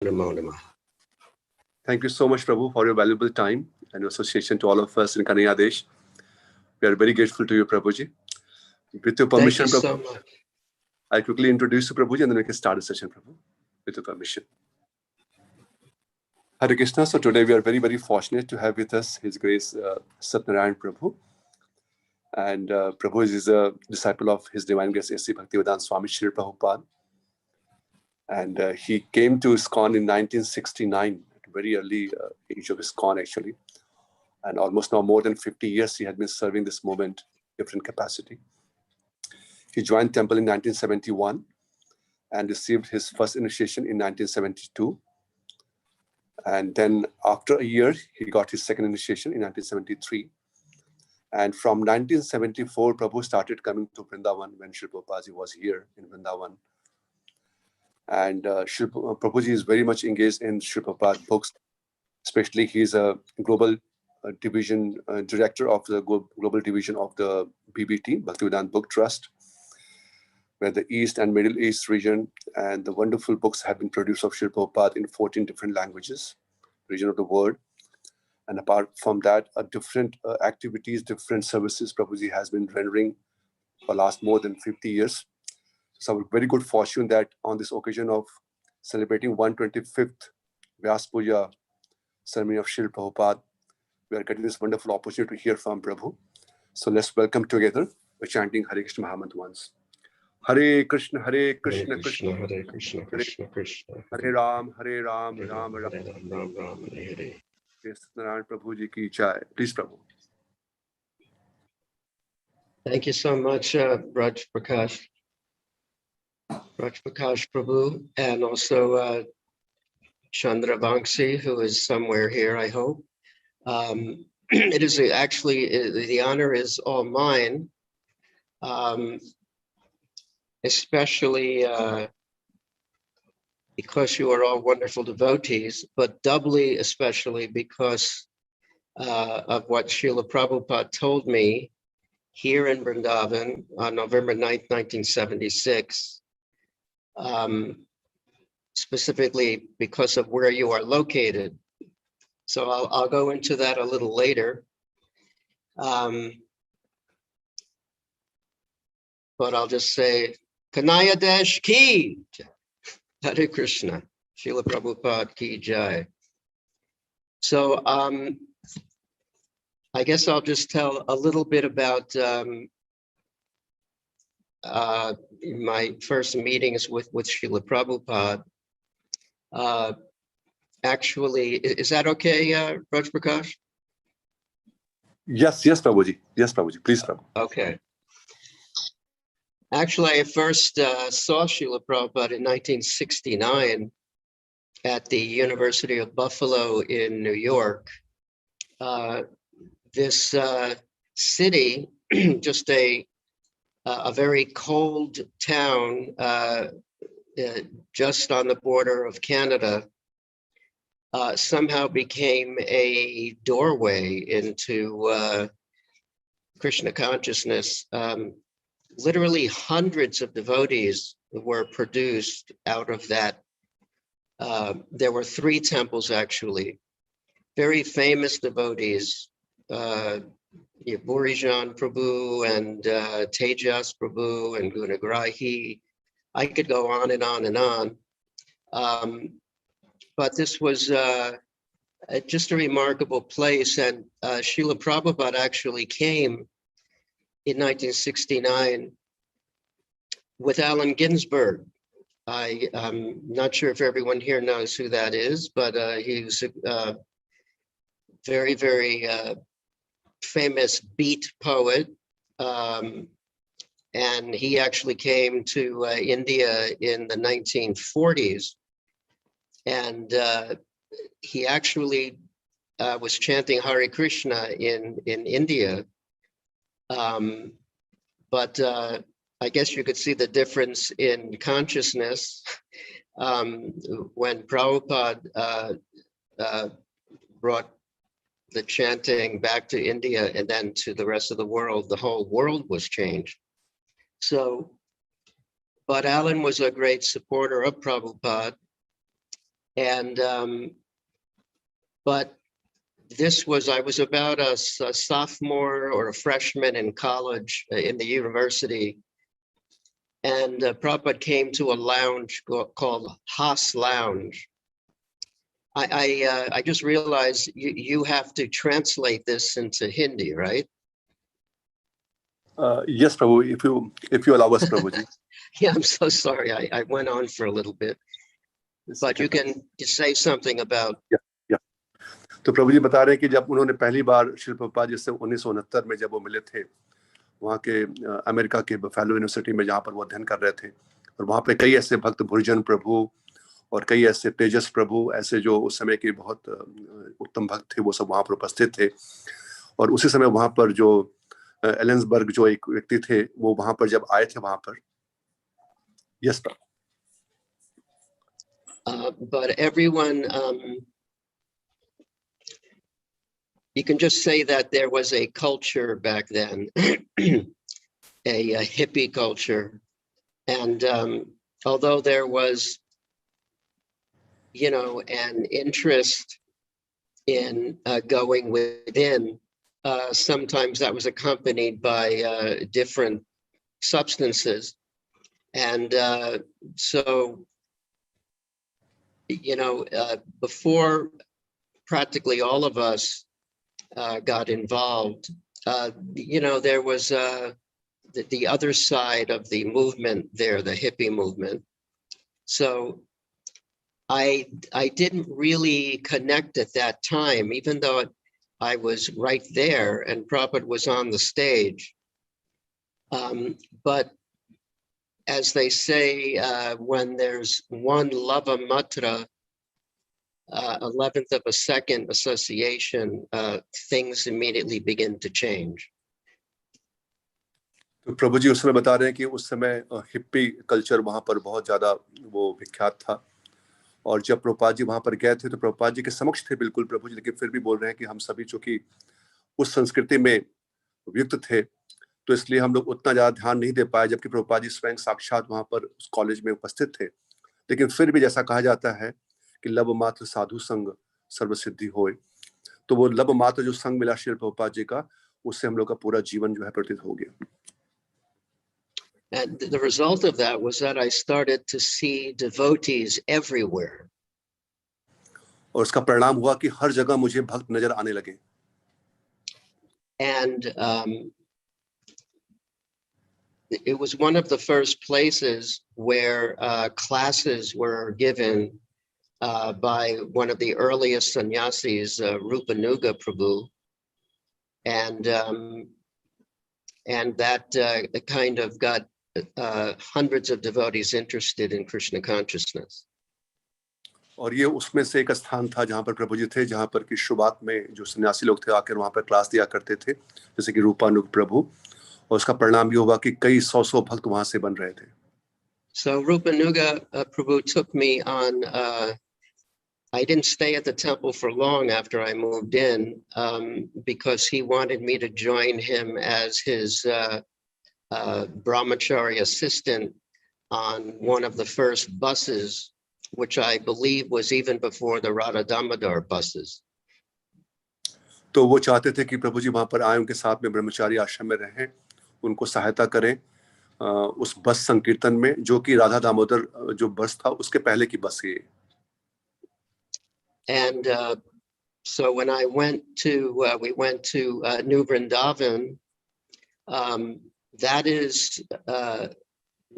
Namo Namaha. Thank you so much, Prabhu, for your valuable time and your association to all of us in Kanyadesh. We are very grateful to you, Prabhuji. With your permission, Thank you Prabhu, so much. I'll quickly introduce you, Prabhuji, and then we can start the session, Prabhu, with your permission. Hare Krishna. So today we are very, very fortunate to have with us His Grace Satyanarayan Prabhu. And Prabhu is a disciple of His Divine Grace A.C. Bhaktivedanta Swami Srila Prabhupada. And he came to ISKCON in 1969, at a very early age of ISKCON actually. And almost now more than 50 years he had been serving this movement in different capacity. He joined temple in 1971 and received his first initiation in 1972. And then after a year, he got his second initiation in 1973. And from 1974, Prabhu started coming to Vrindavan when Srila Prabhupada was here in Vrindavan. And Prabhuji is very much engaged in Srila Prabhupada books, especially he's a global division director of the global division of the BBT, Bhaktivedanta Book Trust, where the East and Middle East region and the wonderful books have been produced of Srila Prabhupada in 14 different languages, region of the world. And apart from that, different activities, different services Prabhuji has been rendering for last more than 50 years. So we're very good fortune that on this occasion of celebrating 125th Vyas Puja ceremony of Srila Prabhupada, we are getting this wonderful opportunity to hear from Prabhu. So let's welcome together by chanting Hare Krishna Mahamant once. Hare Krishna, Hare Krishna, Krishna, Hare Krishna, Krishna Krishna, Hare Ram, Hare Ram, Ram Ram. Ram Ram, Hare Hare. Satyanarayan Prabhuji ki jai. Please, Prabhu. Thank you so much, Raj Prakash Prabhu, and also Chandra Vangsi, who is somewhere here, I hope. It is actually, the honor is all mine, especially because you are all wonderful devotees, but doubly especially because of what Srila Prabhupada told me here in Vrindavan on November 9th, 1976, specifically because of where you are located. So I'll go into that a little later. But I'll just say, Kanyadesh ki, Hare Krishna, Srila Prabhupada ki jai. So I guess I'll just tell a little bit about my first meetings with Srila Prabhupada. Actually, is that okay, Raj Prakash? Yes, Prabhuji. Yes, Prabhuji. Please, Prabhu. Okay. Actually, I first saw Srila Prabhupada in 1969 at the University of Buffalo in New York. This city, just a very cold town just on the border of Canada, somehow became a doorway into Krishna consciousness. Literally hundreds of devotees were produced out of that. There were 3 temples actually, very famous devotees, Burijan Prabhu and Tejas Prabhu and Gunagrahi. I could go on and on and on. But this was just a remarkable place. And Srila Prabhupada actually came in 1969 with Allen Ginsberg. I'm not sure if everyone here knows who that is, but he was a very, very famous beat poet. And he actually came to India in the 1940s. And he actually was chanting Hare Krishna in India. But I guess you could see the difference in consciousness when Prabhupada brought the chanting back to India and then to the rest of the world. The whole world was changed. So, but Alan was a great supporter of Prabhupada. And but I was about a sophomore or a freshman in college, in the university, and Prabhupada came to a lounge called Haas Lounge. I just realized you have to translate this into Hindi, right? Yes, Prabhu, if you allow us, Prabhuji. Yeah, I'm so sorry. I went on for a little bit, but you can say something about. Yeah. तो प्रभु जी बता रहे हैं कि जब उन्होंने पहली बार श्री प्रभुपाद जी से 1969 में जब वो मिले थे वहाँ के अमेरिका के बफेलो यूनिवर्सिटी में जहाँ पर वो अध्ययन कर रहे थे और वहाँ पे कई ऐसे भक्त भुर्जन प्रभु और कई ऐसे तेजस प्रभु ऐसे जो उस समय के बहुत उत्तम भक्त थे वो सब वहाँ पर उपस्थित थे और उसी समय वहाँ पर जो एलेंसबर्ग जो एक व्यक्ति थे वो वहाँ पर जब आए थे वहाँ पर yes Prabhu But everyone, you can just say that there was a culture back then, a hippie culture. And although there was, an interest in going within, sometimes that was accompanied by different substances. And so, before practically all of us got involved, there was the other side of the movement there, the hippie movement. So I didn't really connect at that time, even though I was right there and Prabhupada was on the stage. But as they say, when there's one lava matra, 11th of a second association, things immediately begin to change. तो प्रभु जी उस समय बता रहे हैं कि उस समय hippie culture वहाँ पर बहुत ज़्यादा वो विख्यात था और जब प्रभुपाद जी वहाँ पर गए थे तो प्रभुपाद जी के समक्ष थे बिल्कुल प्रभु जी लेकिन फिर भी बोल रहे हैं कि हम सभी चूंकि उस संस्कृति में युक्त थे तो इसलिए हम लोग उतना ज़्यादा ध्यान नहीं दे पाए जबकि प्रभुपाद जी स्वयं साक्षात वहाँ पर उस कॉलेज में उपस्थित थे लेकिन फिर भी जैसा कहा जाता है कि लब मात्र साधु संग सर्वसिद्धि होए तो वो लब मात्र जो संग मिला श्री प्रभुपाद जी का उससे हम लोग का पूरा जीवन जो है प्रतीत हो गया And the result of that was that I started to see devotees everywhere. और उसका परिणाम हुआ कि हर जगह मुझे भक्त नजर आने लगे And it was one of the first places where classes were given by one of the earliest sannyasis, Rupanuga Prabhu. And that kind of got hundreds of devotees interested in Krishna consciousness. और ये उसमें से एक स्थान था जहाँ पर प्रभु जी थे जहाँ पर की शुरुआत में जो सन्यासी लोग थे आकर वहाँ पर क्लास दिया करते थे जैसे कि रूपानुग प्रभु और उसका परिणाम ये हुआ कि कई सौ भक्त वहाँ से बन रहे थे So Rupanuga Prabhu took me on. I didn't stay at the temple for long after I moved in because he wanted me to join him as his brahmachari assistant on one of the first buses, which I believe was even before the Radha Damodar buses. तो वो चाहते थे कि प्रभु जी वहाँ पर आए उनके साथ में ब्रह्मचारी आश्रम में रहें उनको सहायता करें उस बस संकीर्तन में जो कि राधा दामोदर जो बस था उसके पहले की बस ये And so when I went to, we went to New Vrindavan, that is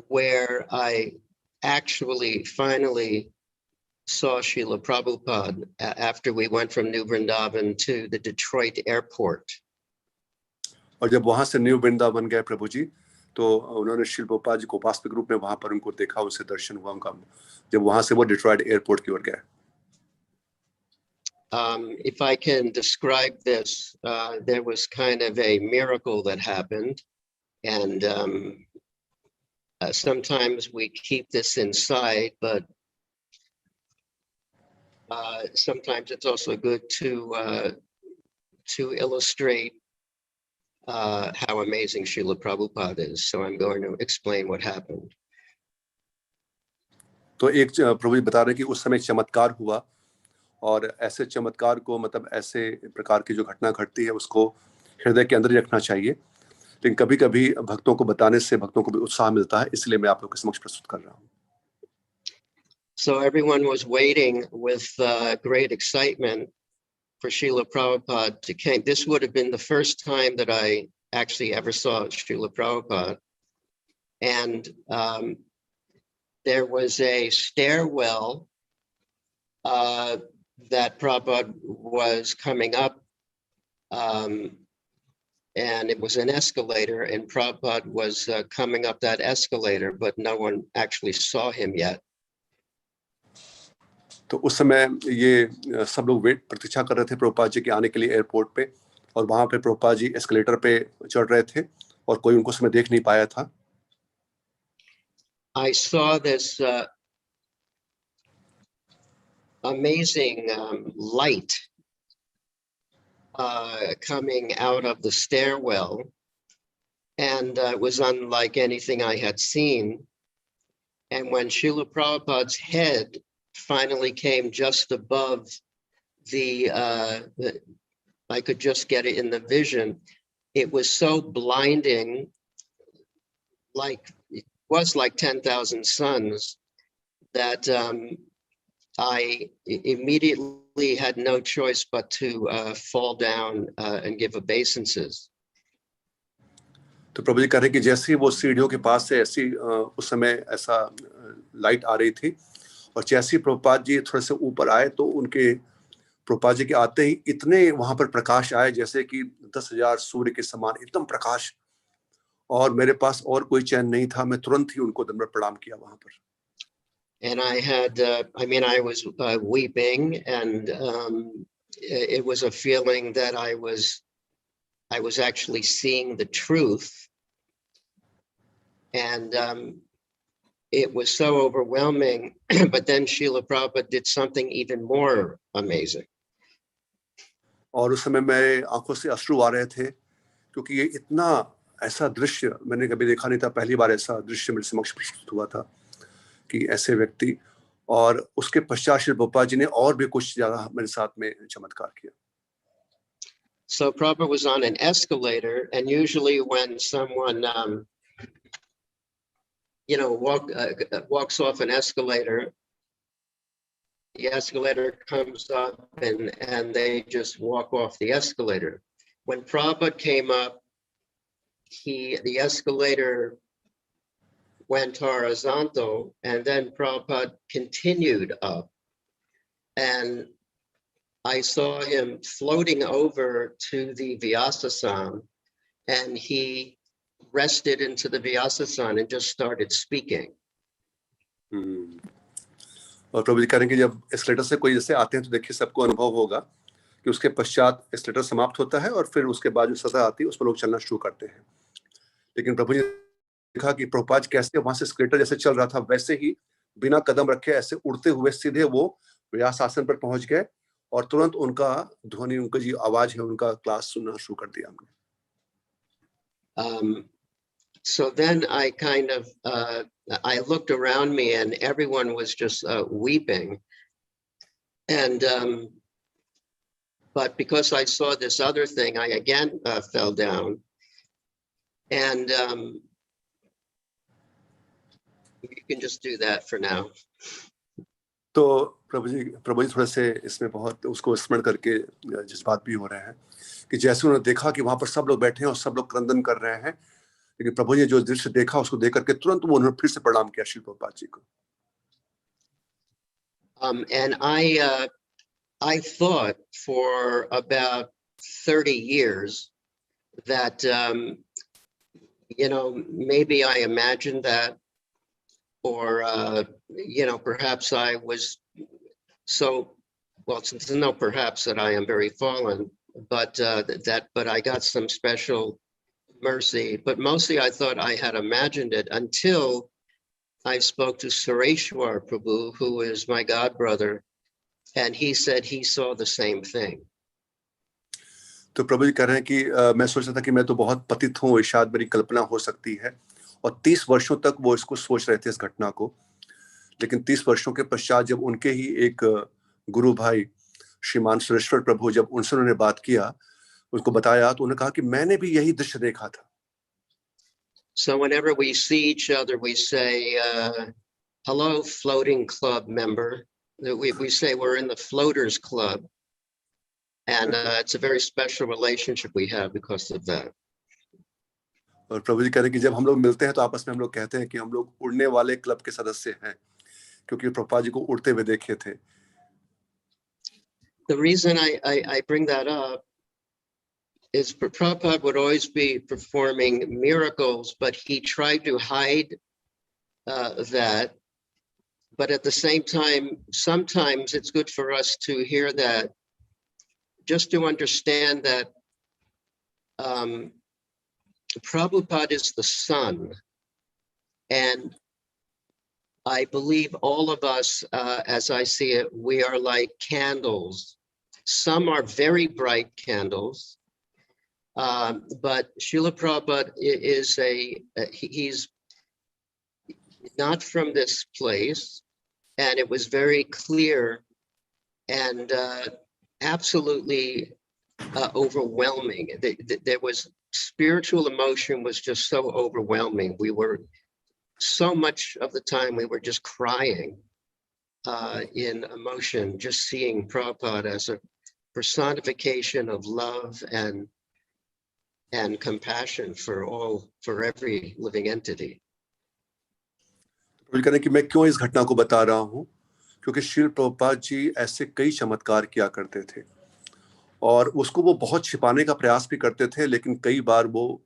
where I actually finally saw Srila Prabhupada after we went from New Vrindavan to the Detroit airport. और जब वहां से न्यू वृंदावन गए प्रभु जी तो उन्होंने श्री प्रभुपाद जी को वास्तविक रूप में वहां पर उनको देखा उनसे दर्शन हुआ उनका जब वहां से वो डिट्रॉइट एयरपोर्ट की ओर गए If I can describe this, there was kind of a miracle that happened. And sometimes we keep this inside, but sometimes it's also good to illustrate how amazing Srila Prabhupada is. So I'm going to explain what happened. तो एक प्रभु जी बता रहे हैं कि उस समय एक चमत्कार हुआ, और ऐसे चमत्कार को मतलब ऐसे प्रकार की जो घटना घटती है उसको हृदय के अंदर ही रखना चाहिए, लेकिन कभी कभी भक्तों को बताने से भक्तों को भी उत्साह मिलता है, इसलिए मैं आप लोग के समक्ष प्रस्तुत कर रहा हूँ। So everyone was waiting with great excitement for Srila Prabhupada to come. This would have been the first time that I actually ever saw Srila Prabhupada. And there was a stairwell that Prabhupada was coming up, and it was an escalator, and Prabhupada was coming up that escalator, but no one actually saw him yet. तो उस समय ये सब लोग प्रतीक्षा कर रहे थे प्रभुपाद जी के आने के लिए एयरपोर्ट पे, और वहां पे प्रभुपाद जी एस्केलेटर पे चढ़ रहे थे और कोई उनको समय देख नहीं पाया था। I saw this amazing light coming out of the stairwell, and it was unlike anything I had seen. And when Srila Prabhupada's head finally came just above I could just get it in the vision, it was so blinding, like it was like 10,000 suns, that I immediately had no choice but to fall down and give obeisances. तो प्रभु जी कह रहे हैं कि जैसे ही वो सीढ़ियों के पास से ऐसी उस समय ऐसा लाइट आ रही थी, और जैसे ही प्रभुपाद जी थोड़े से ऊपर आए तो उनके प्रभुपाद जी के आते ही इतने वहां पर प्रकाश आए जैसे कि 10,000 सूर्य के समान एकदम प्रकाश, और मेरे पास और कोई चैन नहीं था, मैं तुरंत ही उनको दंडवत प्रणाम किया वहां पर। And I had, I was weeping, and it was a feeling that I was actually seeing the truth. And it was so overwhelming. But then Srila Prabhupada did something even more amazing. और उस समय मेरे आंखों से अश्रु आ रहे थे, क्योंकि ये इतना ऐसा दृश्य मैंने कभी देखा नहीं था। पहली बार ऐसा दृश्य मेरे समक्ष प्रस्तुत हुआ था कि ऐसे व्यक्ति, और उसके पश्चात श्री प्रभुपाद जी ने और भी कुछ ज्यादा मेरे साथ में चमत्कार किया। So Prabhupada was on an escalator, and usually when someone walks off an escalator, the escalator comes up and they just walk off the escalator. When Prabhupada came up, the escalator went horizontal, and then Prabhupada continued up, and I saw him floating over to the Vyasasana, and he rested into the Vyasasana and just started speaking. और प्रभु जी कह रहे हैं कि जब escalator से कोई जैसे आते हैं तो देखिए सबको अनुभव होगा कि उसके पश्चात एस्केलेटर समाप्त होता है और फिर उसके बाद जो सतह आती है उस पर लोग चलना शुरू करते हैं। लेकिन प्रभु जी ने देखा कि प्रभुपाद कैसे वहां से एस्केलेटर जैसे चल रहा था वैसे ही बिना कदम रखे ऐसे उड़ते हुए सीधे वो व्यास आसन पर पहुंच गए, और तुरंत उनका ध्वनि, उनका जो आवाज है, उनका क्लास सुनना शुरू कर दिया हमने। So then I kind of, I looked around me, and everyone was just weeping. And, but because I saw this other thing, I again fell down. And you can just do that for now. तो प्रभु जी थोड़े से इसमें बहुत उसको स्मरण करके जज्बात भी हो रहे हैं कि जैसे उन्होंने देखा कि वहां पर सब लोग बैठे हैं और सब लोग क्रंदन कर रहे हैं, लेकिन प्रभु जी जो दृश्य देखा उसको देख करके तुरंत वो उन्होंने फिर से प्रणाम किया श्री प्रभुपाद जी को। And I thought for about 30 years that maybe I imagined that, or perhaps I was perhaps that I am very fallen, but but I got some special mercy. But mostly I thought I had imagined it until I spoke to Sureshwar Prabhu, who is my god brother, and he said he saw the same thing. तो प्रभु जी कह रहे हैं कि मैं सोचता था कि मैं तो बहुत पतित हूँ, शायद मेरी कल्पना हो सकती है, और 30 वर्षों तक वो इसको सोच रहे थे इस घटना को। लेकिन 30 वर्षों के पश्चात जब उनके ही एक गुरु भाई श्रीमान सुरेश्वर प्रभु जब उनसे उन्होंने बात किया, उनको बताया, तो उन्होंने कहा कि मैंने भी यही दृश्य देखा था. So whenever we see each other, we say, hello, floating club member. We say we're in the floaters club. And it's a very special relationship we have because of that. और प्रभु जी कह रहे हैं कि जब हम लोग मिलते हैं तो आपस में हम लोग कहते हैं कि हम लोग उड़ने वाले क्लब के सदस्य हैं, क्योंकि प्रभुपाद जी को उड़ते हुए देखे थे. The reason I bring that up is Prabhupada would always be performing miracles, but he tried to hide that. But at the same time, sometimes it's good for us to hear that, just to understand that Prabhupada is the sun. And I believe all of us, as I see it, we are like candles. Some are very bright candles, but Srila Prabhupada is he's not from this place, and it was very clear and absolutely overwhelming. There was spiritual emotion was just so overwhelming. We were so much of the time we were just crying in emotion, just seeing Prabhupada as a personification of love and compassion for every living entity. कि मैं क्यों इस घटना को बता रहा हूँ, क्योंकि श्रील प्रभुपाद जी ऐसे कई चमत्कार किया करते थे और उसको वो बहुत छिपाने का प्रयास भी करते थे, लेकिन कई बार वो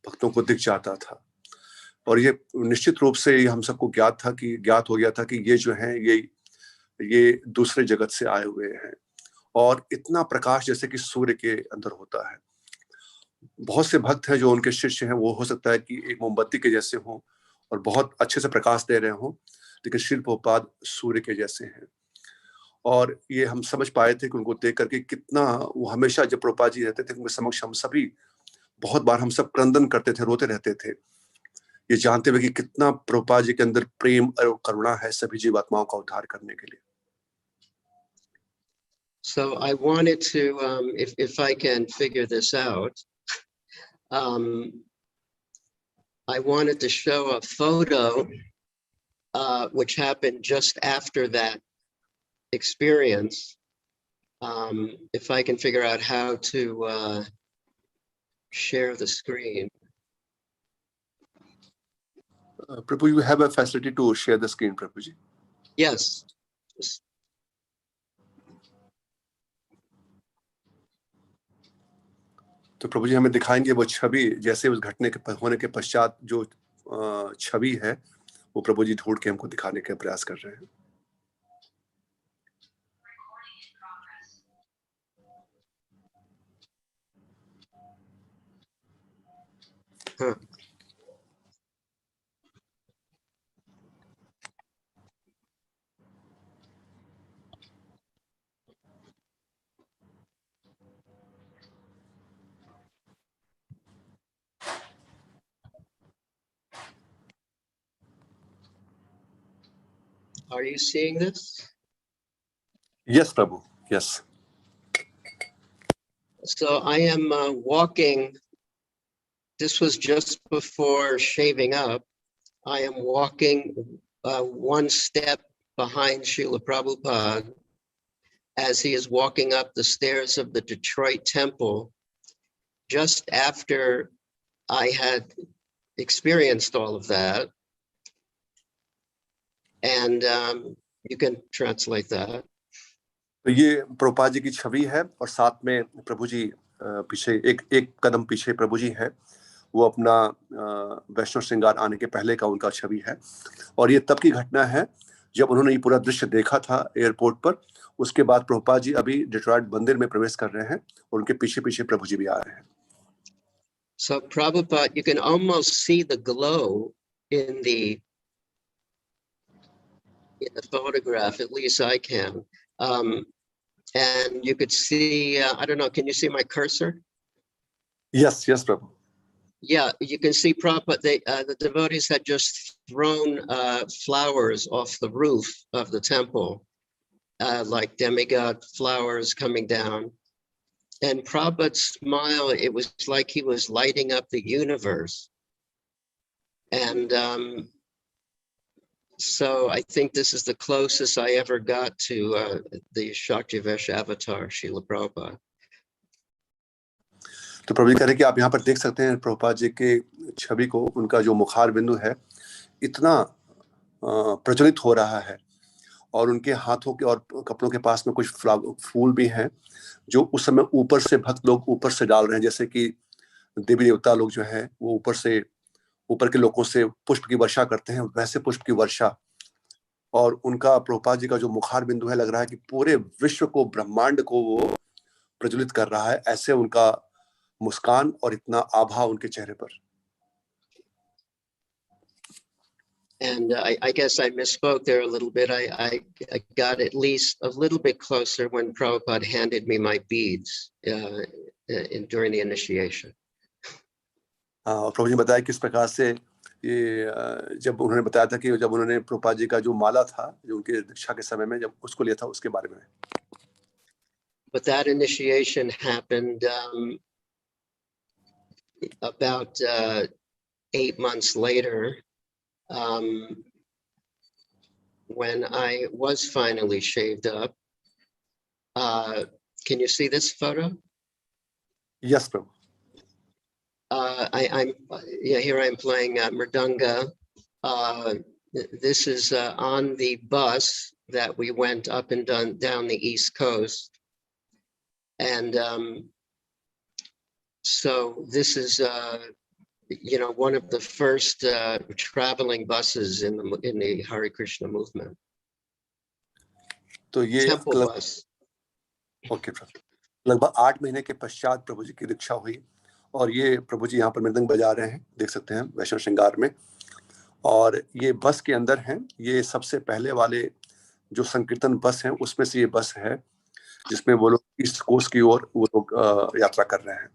भक्तों को दिख जाता था. और ये निश्चित रूप से हम सबको ज्ञात हो गया था कि ये जो हैं ये दूसरे जगत से आए हुए हैं और इतना प्रकाश जैसे कि सूर्य के अंदर होता है. बहुत से भक्त हैं जो उनके शिष्य हैं, वो हो सकता है कि एक मोमबत्ती के जैसे हों और बहुत अच्छे से प्रकाश दे रहे हों, लेकिन श्रील प्रभुपाद सूर्य के जैसे हैं. और ये हम समझ पाए थे कि उनको देख करके कितना वो हमेशा जब प्रभुपाद जी रहते थे उनके समक्ष हम सभी बहुत बार हम सब क्रंदन करते थे, रोते रहते थे, ये जानते हुए कि कितना प्रभुपाद जी के अंदर प्रेम और करुणा है सभी जीवात्माओं का उद्धार करने के लिए. So I wanted to, if I can figure this out, I wanted to show a photo which happened just after that experience. If I can figure out how to share the screen. Prabhu, you have a facility to share the screen, Prabhuji? Yes. तो प्रभु जी हमें दिखाएंगे वो छवि, जैसे उस घटने के होने के पश्चात जो छवि है वो प्रभु जी ढूंढ के हमको दिखाने का प्रयास कर रहे हैं. Huh. Are you seeing this? Yes, Prabhu. Yes. So I am walking. This was just before shaving up. I am walking one step behind Srila Prabhupada as he is walking up the stairs of the Detroit temple just after I had experienced all of that. And you can translate that. तो ये प्रभुपाद जी की छवि है और साथ में प्रभु जी पीछे एक कदम पीछे प्रभु जी है, वो अपना वैष्णव श्रृंगार आने के पहले का उनका छवि है. और ये तब की घटना है जब उन्होंने ये पूरा दृश्य देखा था एयरपोर्ट पर. उसके बाद प्रभुपाद जी अभी डिट्रॉइट मंदिर में प्रवेश कर रहे हैं और उनके पीछे पीछे प्रभु जी भी आ रहे हैं. So Prabhupada, you can almost see the glow in the photograph, at least I can. And you could see, I don't know, can you see my cursor? Yes, Prabhu. Yeah, you can see Prabhupada, the devotees had just thrown flowers off the roof of the temple, like demigod flowers coming down. And Prabhupada's smile, it was like he was lighting up the universe. And so I think this is the closest I ever got to the Shaktivesh avatar, Srila Prabhupada. तो प्रभु जी कह रहे हैं कि आप यहाँ पर देख सकते हैं प्रभुपाद जी के छवि को, उनका जो मुखार बिंदु है इतना प्रज्वलित हो रहा है, और उनके हाथों के और कपड़ों के पास में कुछ फूल भी हैं जो उस समय ऊपर से भक्त लोग ऊपर से डाल रहे हैं, जैसे कि देवी देवता लोग जो हैं वो ऊपर के लोगों से पुष्प की वर्षा करते हैं, वैसे पुष्प की वर्षा। और उनका प्रभुपाद जी का जो मुखार बिंदु है, लग रहा है कि पूरे विश्व को, ब्रह्मांड को वो प्रज्वलित कर रहा है, ऐसे उनका मुस्कान और इतना आभा उनके चेहरे पर। And I guess I misspoke there a little bit. I got at least a little bit closer when Prabhupada handed me my beads during the initiation. प्रभु जी बताया किस प्रकार से ये जब उन्होंने बताया था कि जब उन्होंने प्रभुपाद जी का जो माला था जो उनके दीक्षा के समय में जब उसको लिया था, उसके बारे में। But that initiation happened about 8 months later, when I was finally shaved up. Can you see this photo? Yes, Prabhu. Here I'm playing Mridanga. This is on the bus that we went up and down the East Coast. And so this is, one of the first traveling buses in the Hare Krishna movement. तो ये Temple bus. Okay प्रभु, लगभग 8 महीने के पश्चात प्रभु जी की दीक्षा हुई, और ये प्रभु जी यहाँ पर मृदंग बजा रहे हैं, देख सकते हैं वैष्णव श्रृंगार में, और ये बस के अंदर हैं। ये सबसे पहले वाले जो संकीर्तन बस हैं उसमें से ये बस है जिसमें वो लोग ईस्ट कोस्ट की ओर वो लोग यात्रा कर रहे हैं।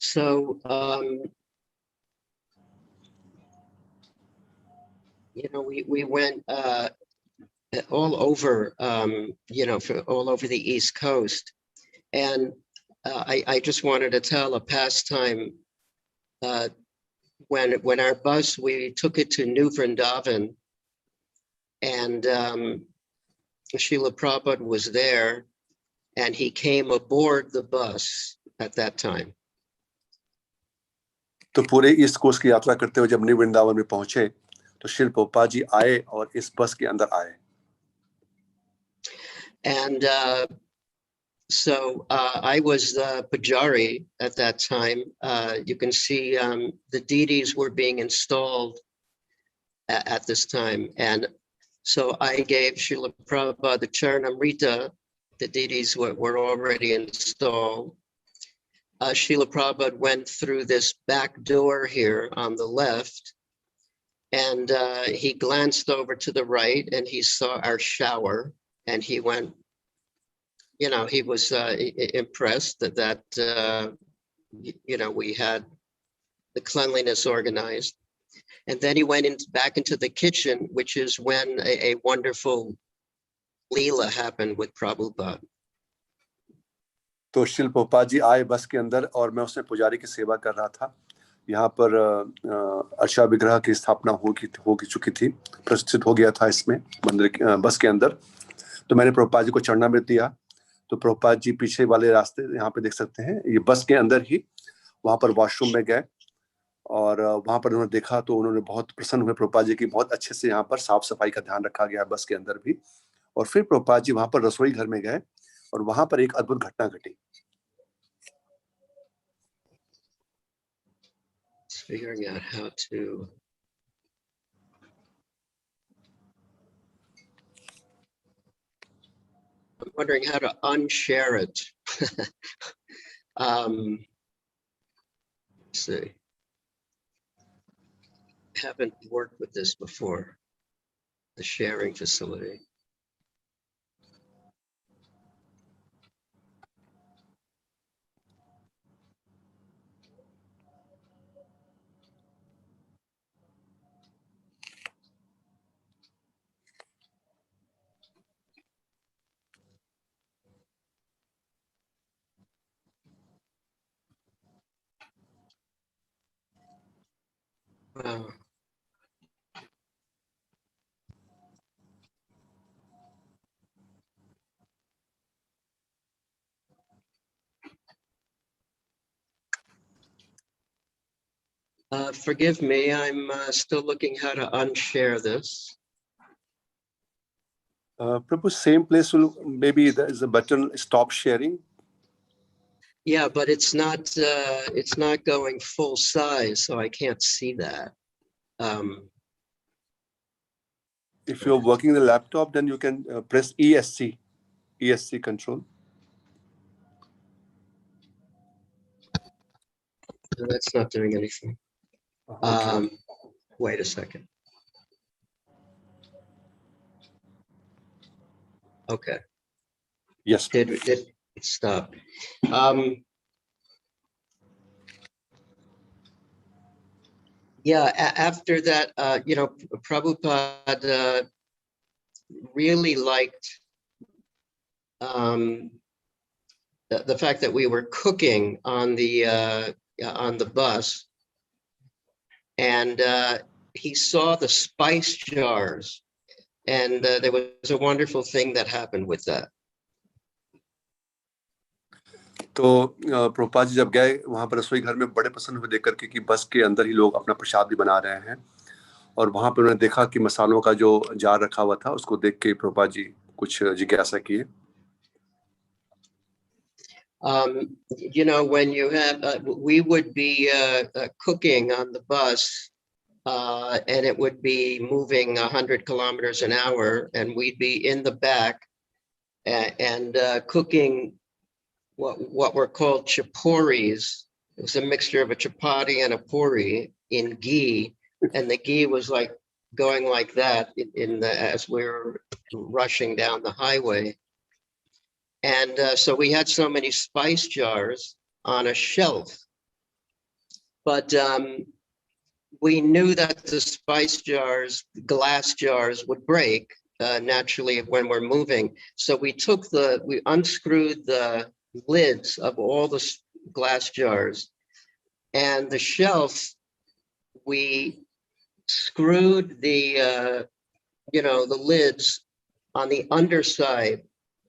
So, we went all over, all over the East Coast. And I just wanted to tell a pastime. When our bus, we took it to New Vrindavan, and Srila Prabhupada was there, and he came aboard the bus at that time. तो पूरे east coast की यात्रा करते हुए जब new Vrindavan में पहुंचे तो श्रील प्रभुपाद जी आए और इस बस के अंदर आए। And so I was the Pujari at that time. You can see the deities were being installed at this time. And so I gave Srila Prabhupada the Charanamrita. The deities were already installed. Srila Prabhupada went through this back door here on the left, and he glanced over to the right and he saw our shower, and he went, he was impressed that we had the cleanliness organized. And then he went back into the kitchen, which is when a wonderful Leela happened with Prabhupada. तो श्रील प्रभुपाद जी आए बस के अंदर, और मैं उसमें पुजारी की सेवा कर रहा था। यहाँ पर अर्चा विग्रह की स्थापना हो चुकी थी, प्रस्तुत हो गया था इसमें मंदिर बस के अंदर। तो मैंने प्रभुपाद जी को चरणामृत दिया। तो प्रभुपाद जी पीछे वाले रास्ते यहाँ पे देख सकते हैं, ये बस के अंदर ही वहां पर वॉशरूम में गए, और वहां पर उन्होंने देखा तो उन्होंने बहुत प्रसन्न हुए प्रभुपाद जी की, बहुत अच्छे से यहाँ पर साफ सफाई का ध्यान रखा गया बस के अंदर भी। और फिर प्रभुपाद जी वहां पर रसोई घर में गए और वहां पर एक अद्भुत घटना घटी। Figuring out how to I'm wondering how to unshare it. Let's see. Haven't worked with this before, the sharing facility. Wow. Forgive me, I'm still looking how to unshare this. Prabhu, same place will maybe there is a button stop sharing. Yeah, but it's not going full size, so I can't see that. If you're working the laptop, then you can press ESC control. No, that's not doing anything. Okay. Wait a second. Okay, Yes. did it stop? Yeah, after that, Prabhupada really liked the fact that we were cooking on the bus, and he saw the spice jars, and there was a wonderful thing that happened with that. तो प्रभुपाद जी जब गए वहां पर रसोई घर में बड़े प्रसन्न हुए देख करके कि बस के अंदर ही लोग अपना प्रसाद भी बना रहे हैं और वहां पर उन्होंने देखा कि मसालों का जो जार रखा हुआ था उसको देख के प्रभुपाद जी कुछ जिज्ञासा किए. When you have, we would be cooking on the bus, and it would be moving 100 kilometers an hour, and we'd be in the back and cooking what were called chaporis. It was a mixture of a chapati and a puri in ghee, and the ghee was like going like that as we were rushing down the highway. And so we had so many spice jars on a shelf, but we knew that the spice jars, glass jars, would break naturally when we're moving. So we unscrewed the lids of all the glass jars, and the shelf, we screwed the lids on the underside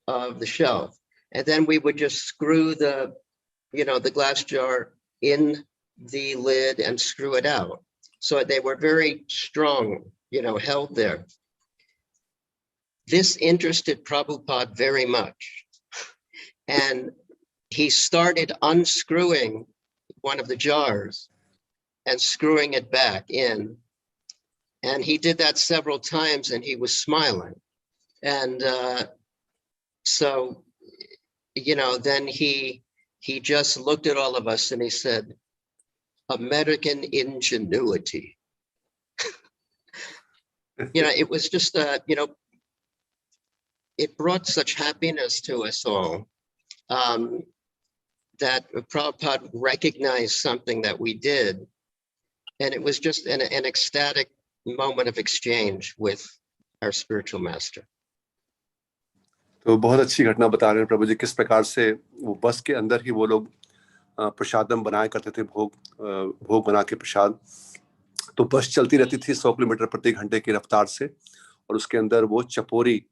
of the shelf, and then we would just screw the glass jar in the lid and screw it out. So they were very strong, held there. This interested Prabhupada very much, and he started unscrewing one of the jars and screwing it back in, and he did that several times, and he was smiling. And so then he just looked at all of us and he said, "American ingenuity." It was just it brought such happiness to us all, that Prabhupada recognized something that we did, and it was just an ecstatic moment of exchange with our spiritual master. तो बहुत अच्छी घटना बता रहे हैं प्रभु जी किस प्रकार से वो बस के अंदर ही वो लोग प्रसादम बनाया करते थे, भोग बना के प्रसाद. तो बस चलती रहती थी 100 किलोमीटर प्रति घंटे की रफ्तार से, और उसके अंदर वो चपोरी,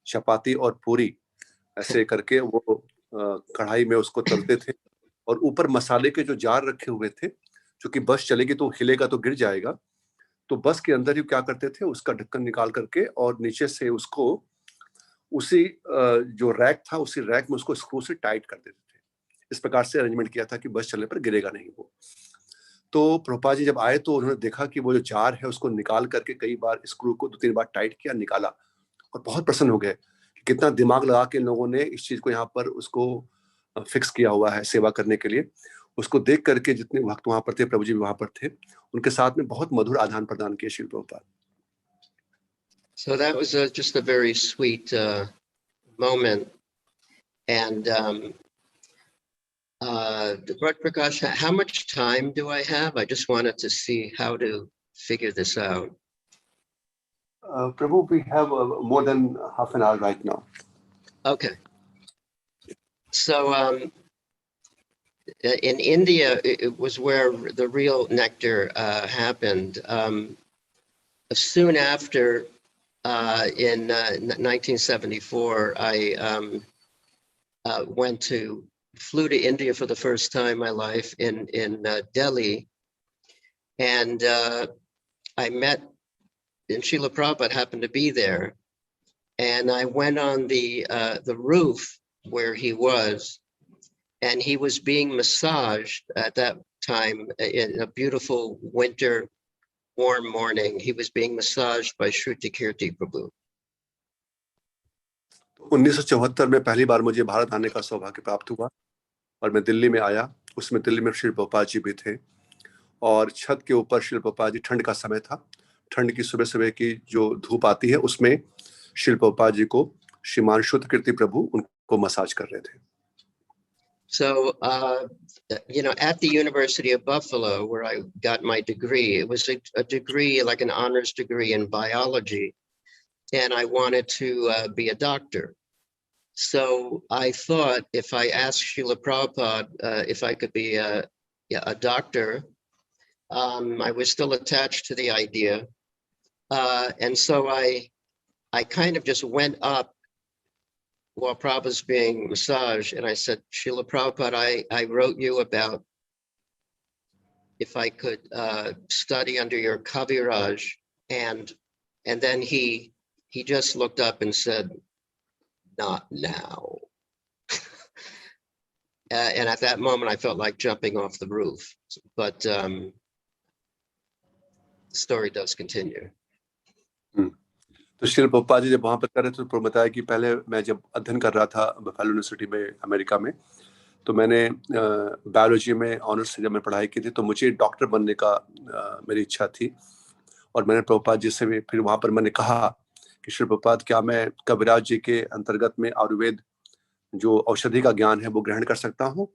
चपाती और पूरी ऐसे करके वो कढ़ाई में उसको तलते थे, और ऊपर मसाले के जो जार रखे हुए थे, क्योंकि बस चलेगी तो हिलेगा तो गिर जाएगा, तो बस के अंदर ही क्या करते थे, उसका ढक्कन निकाल करके और नीचे से उसको उसी जो रैक था उसी रैक में उसको स्क्रू से टाइट कर देते थे. इस प्रकार से अरेंजमेंट किया था कि बस चलने पर गिरेगा नहीं वो. तो प्रभुपाद जी जब आए तो उन्होंने देखा कि वो जो जार है उसको निकाल करके कई बार स्क्रू को 2-3 बार टाइट किया, निकाला, और बहुत प्रसन्न हो गए कि कितना दिमाग लगा के लोगों ने इस चीज को यहाँ पर उसको फिक्स किया हुआ है सेवा करने के लिए. उसको देख करके जितने भक्त वहां पर थे, प्रभु जी भी वहां पर थे, उनके साथ में बहुत मधुर आदान प्रदान किए Shri Prabhupada. So that was just a very sweet moment. And Prakash, how much time do I have? I just wanted to see how to figure this out. Prabhu, we have more than half an hour right now. Okay. So in India, it was where the real nectar happened. Soon after, in 1974, I flew to India for the first time in my life in Delhi, and I met, and Srila Prabhupada happened to be there, and I went on the roof where he was, and he was being massaged at that time in a beautiful winter warm morning. He was being massaged by Shruti Kirti Prabhu. 1974 में पहली बार मुझे भारत आने का सौभाग्य प्राप्त हुआ और मैं दिल्ली में आया। उसमें दिल्ली में श्री प्रभुपाद जी भी थे और छत के ऊपर श्री प्रभुपाद जी, ठंड का समय था, ठंड की सुबह सुबह की जो धूप आती है उसमें श्री प्रभुपाद जी को श्रीमान श्रुति कीर्ति प्रभु उनको मसाज कर रहे थे। So, at the University of Buffalo, where I got my degree, it was a degree, like an honors degree in biology, and I wanted to be a doctor. So I thought if I asked Srila Prabhupada if I could be a doctor, I was still attached to the idea. And so I kind of just went up while Prabhupada's being massaged, and I said, Srila Prabhupada, I wrote you about if I could study under your Kaviraj, and then he just looked up and said, not now. And at that moment, I felt like jumping off the roof, but the story does continue. तो श्री प्रभुपाद जी जब वहाँ पर कर रहे थे तो बताया कि पहले मैं जब अध्ययन कर रहा था बफेलो यूनिवर्सिटी में अमेरिका में, तो मैंने बायोलॉजी में ऑनर्स से जब मैं पढ़ाई की थी तो मुझे डॉक्टर बनने का मेरी इच्छा थी और मैंने प्रभुपाद जी से फिर वहाँ पर मैंने कहा कि श्री प्रभुपाद क्या मैं कविराज जी के अंतर्गत में आयुर्वेद जो औषधि का ज्ञान है वो ग्रहण कर सकता हूँ?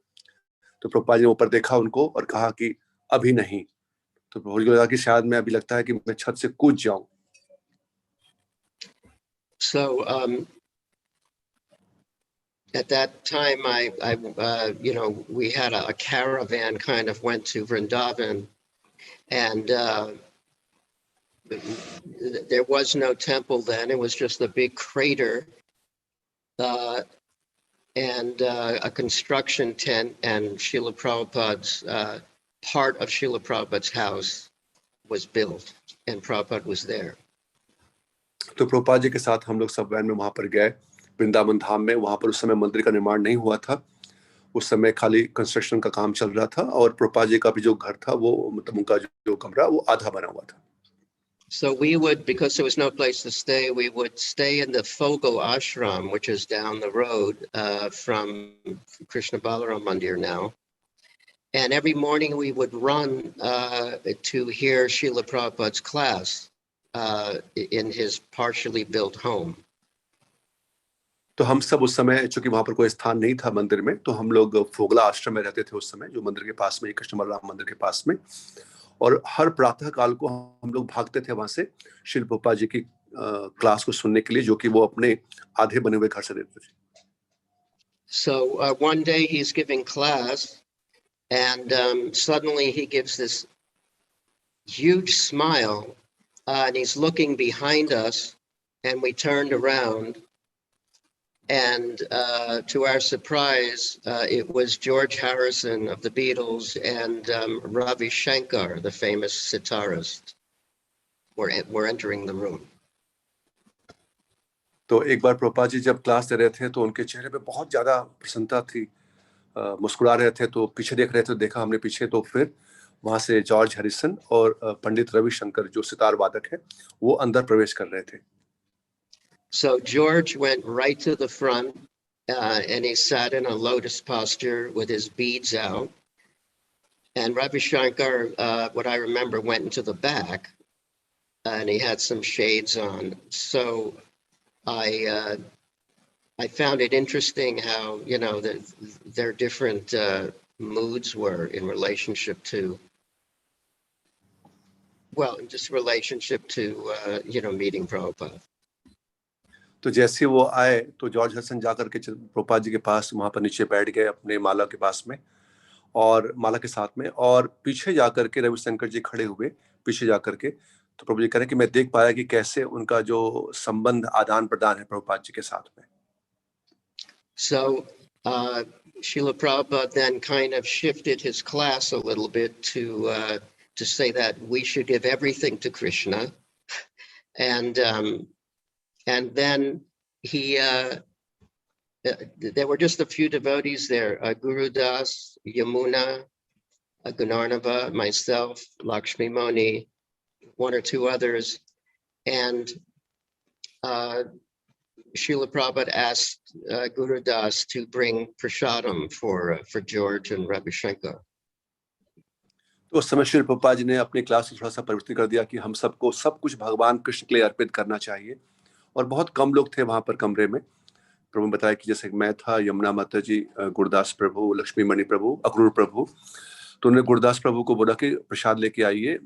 तो प्रभुपाद जी ने ऊपर देखा उनको और कहा कि अभी नहीं। तो प्रभु जी को लगा कि शायद मैं अभी लगता है कि मैं छत से कूद जाऊं। So at that time, we had a caravan kind of went to Vrindavan, and there was no temple then. It was just a big crater and a construction tent, and Srila Prabhupada's part of Srila Prabhupada's house was built, and Prabhupada was there. तो प्रभुपाद जी के साथ हम लोग सब van में वहां पर गए वृंदावन धाम में। वहां पर उस समय मंदिर का निर्माण नहीं हुआ था, उस समय खाली कंस्ट्रक्शन का काम चल रहा था और प्रभुपाद जी का भी जो घर था वो मतलब उनका जो कमरा वो आधा बना हुआ था। So we would, because there was no place to stay, we would stay in the Fogel ashram, which is down the road from Krishna Balaram Mandir now. And every morning we would run to hear Srila Prabhupada's class in his partially built home. तो हम सब उस समय, चूंकि वहां पर कोई स्थान नहीं था मंदिर में, तो हम लोग फोगला आश्रम में रहते थे उस समय, जो मंदिर के पास में, कृष्ण बलराम मंदिर के पास में। और हर प्रातः काल को हम लोग भागते थे वहां से श्री प्रभुपाद जी की क्लास को सुनने के लिए, जो कि वो अपने आधे बने हुए घर से देते थे। So one day he's giving class, and suddenly he gives this huge smile, and he's looking behind us, and we turned around, and to our surprise, it was George Harrison of the Beatles and Ravi Shankar, the famous sitarist, were entering the room. तो एक बार प्रभुपाद जी जब class दे रहे थे तो उनके चेहरे पे बहुत ज्यादा प्रसन्नता थी, मुस्कुरा रहे थे, तो पीछे देख रहे थे, देखा हमने पीछे, तो फिर वहां से जॉर्ज हैरिसन और पंडित रविशंकर जो सितार वादक है वो अंदर प्रवेश कर रहे थे। So George went right to the front and he sat in a lotus posture with his beads out. And Ravi Shankar, what I remember, went into the back and he had some shades on. So I found it interesting how, their different moods were in relationship to, meeting Prabhupada. तो जैसे वो आए तो George Hasan जाकर के प्रभुपाद जी के पास वहां पर नीचे बैठ गए अपने माला के पास में, और माला के साथ में, और पीछे जाकर के रविशंकर जी खड़े हुए पीछे जाकर के। तो प्रभु जी कह रहे हैं कि मैं देख पाया कि कैसे उनका जो संबंध आदान प्रदान है प्रभुपाद जी के साथ में। So Srila Prabhupada then kind of shifted his class a little bit to say that we should give everything to Krishna, and then he there were just a few devotees there: Guru Das, Yamuna, Gunarnava, myself, Lakshmi Moni, one or two others, and Srila Prabhupada asked Guru Das to bring prasadam for George and Ravi Shankar. तो उस समय श्री प्रभुपाद जी ने अपनी class में थोड़ा सा परिवर्तन कर दिया कि हम सबको सब कुछ भगवान कृष्ण के लिए अर्पित करना चाहिए, और बहुत कम लोग थे वहां पर कमरे में। प्रभु ने बताया कि जैसे मैं था, यमुना माता जी, गुरुदास प्रभु, लक्ष्मी मणि प्रभु, अक्रूर प्रभु, तो उन्होंने गुरुदास प्रभु को बोला कि प्रसाद लेके आइए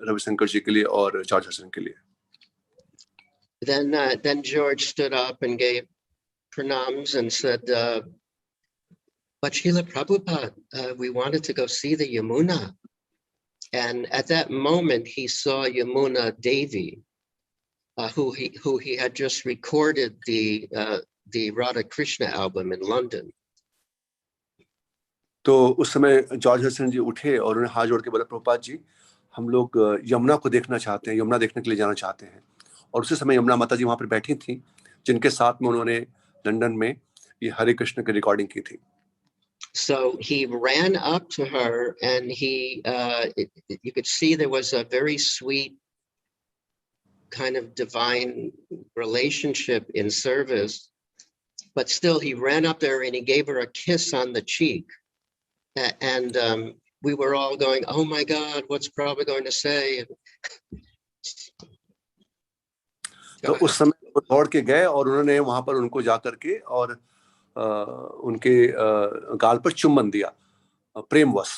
रविशंकर जी के लिए और जॉर्ज हरिसन के लिए। Then George stood up and gave pranams and said, but Srila Prabhupada, we wanted to go see the Yamuna. And at that moment, he saw Yamuna Devi, who he had just recorded the Radha Krishna album in London. तो उस समय George Harrison जी उठे और उन्हें हाथ जोड़ के बोला, प्रभुपाद जी, हम लोग यमुना को देखना चाहते हैं, यमुना देखने के लिए जाना चाहते हैं। और उसी समय यमुना माता जी वहां पर बैठी थी, जिनके साथ में उन्होंने लंदन में ये हरे कृष्ण की रिकॉर्डिंग की थी। So he ran up to her, and you could see there was a very sweet kind of divine relationship in service, but still he ran up there and he gave her a kiss on the cheek. And we were all going, oh my God, what's Prabhupada going to say? तो उस समय वो दौड़ के गए और उन्होंने वहां पर उनको जाकर के और उनके गाल पर चुम्बन दिया प्रेमवश।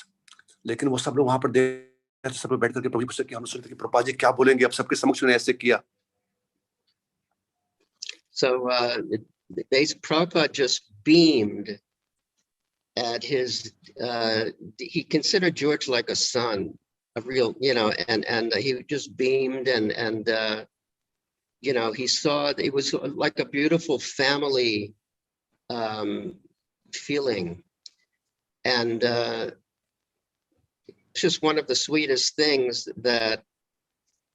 लेकिन वो सब लोग वहां पर देख, सब लोग बैठ करके प्रभु पूछते कि हम सुनते कि प्रभुपाद जी क्या बोलेंगे, अब सबके समक्ष उन्होंने ऐसे किया। So Prabhupada just beamed at his, he considered George like a son, a real, and he just beamed and he saw it was like a beautiful family feeling. And it's just one of the sweetest things that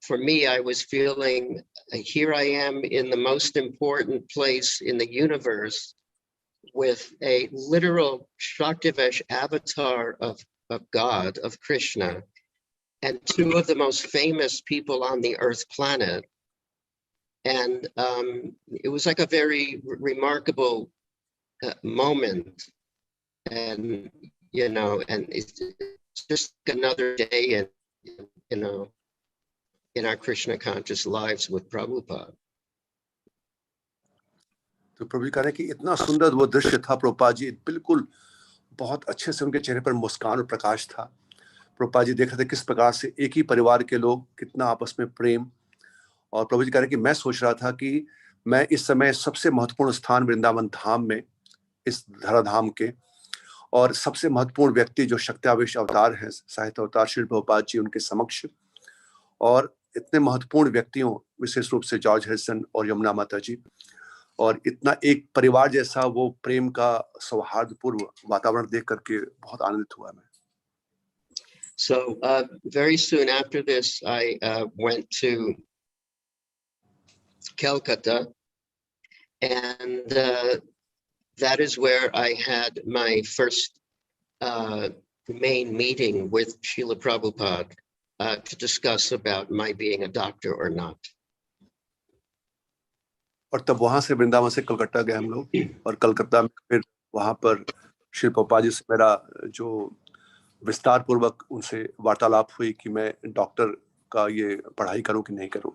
for me, I was feeling, here I am in the most important place in the universe with a literal Shaktivesh avatar of God, of Krishna, and two of the most famous people on the earth planet. And it was like a very remarkable moment. And, and it's just another day in our Krishna conscious lives with Prabhupada. तो प्रभु जी कह रहे हैं कि इतना सुंदर वो दृश्य था, प्रभुपाद जी बिल्कुल बहुत अच्छे से, उनके चेहरे पर मुस्कान और प्रकाश था। प्रभुपाद जी देख रहे थे किस प्रकार से एक ही परिवार के लोग कितना आपस में प्रेम। और प्रभु जी कह रहे हैं कि मैं सोच रहा था कि मैं इस समय सबसे महत्वपूर्ण स्थान वृंदावन धाम में, इस धराधाम के, और सबसे महत्वपूर्ण व्यक्ति जो शक्त्यावेश अवतार है, साहित्य अवतार श्री प्रभुपाद जी, उनके समक्ष, और इतने महत्वपूर्ण व्यक्तियों, विशेष रूप से जॉर्ज हरिसन और यमुना माता जी, और इतना एक परिवार जैसा वो प्रेम का सौहार्दपूर्ण वातावरण देख करके बहुत आनंदित हुआ मैं। So very soon after this, I went to Calcutta, and that is where I had my first main meeting with Srila Prabhupada to discuss about my being a doctor or not. और तब वहां से वृंदावन से कलकत्ता गए हम लोग, और कलकत्ता में फिर वहां पर श्री प्रभुपाद जी से मेरा जो विस्तार पूर्वक उनसे वार्तालाप हुई कि मैं डॉक्टर का ये पढ़ाई करूं कि नहीं करूं।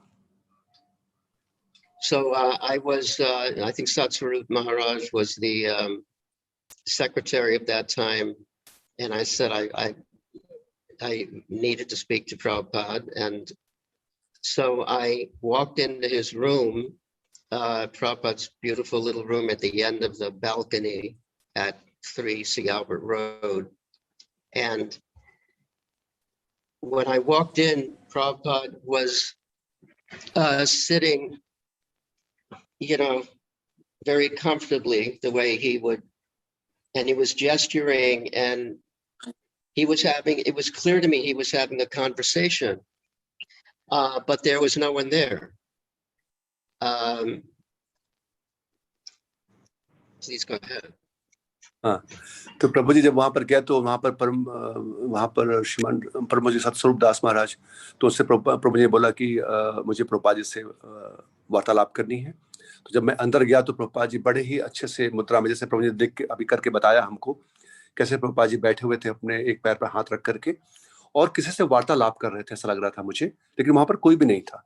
So I was, I think Satsvarup Maharaj was the secretary of that time, and I said I needed to speak to Prabhupada, and so I walked into his room, Prabhupada's beautiful little room at the end of the balcony at 3 C. Albert Road, And when I walked in, Prabhupada was sitting, very comfortably the way he would, and he was gesturing, and it was clear to me he was having a conversation, but there was no one there. Please go ahead. हाँ, तो प्रभु जी जब वहां पर गए तो वहां पर श्रीमान प्रभु जी सतस्वरूप दास महाराज, तो उससे प्रभु जी ने बोला कि मुझे प्रभुपाद जी से वार्तालाप करनी है। तो जब मैं अंदर गया तो प्रभुपाद जी बड़े ही अच्छे से मुद्रा में, जैसे प्रभु जी देख के अभी करके बताया हमको, कैसे प्रभुपाद जी बैठे हुए थे अपने एक पैर पर हाथ रख करके और किसी से वार्तालाप कर रहे थे, ऐसा लग रहा था मुझे, लेकिन वहां पर कोई भी नहीं था।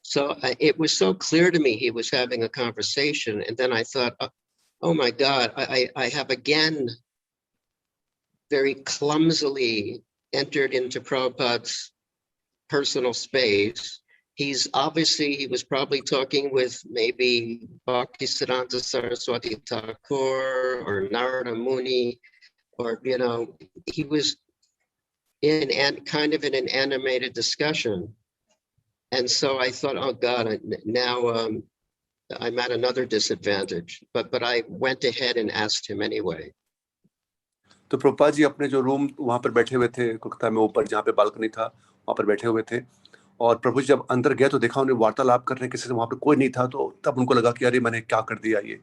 So it was so clear to me he was having a conversation, and then I thought, oh my God, I have again very clumsily entered into Prabhupada's personal space. He was probably talking with maybe Bhaktisiddhanta Saraswati Thakur or Narada Muni, or, he was kind of in an animated discussion. And so I thought, oh God, now I'm at another disadvantage. But I went ahead and asked him anyway. तो प्रभुपाद जी अपने जो room वहां पर बैठे हुए थे कोलकाता में, ऊपर जहाँ पे बालकनी था वहां पर बैठे हुए थे, और प्रभु जी जब अंदर गए तो देखा उन्हें वार्तालाप कर रहे हैं किसी से, वहां पर कोई नहीं था। तो तब उनको लगा कि अरे मैंने क्या कर दिया, ये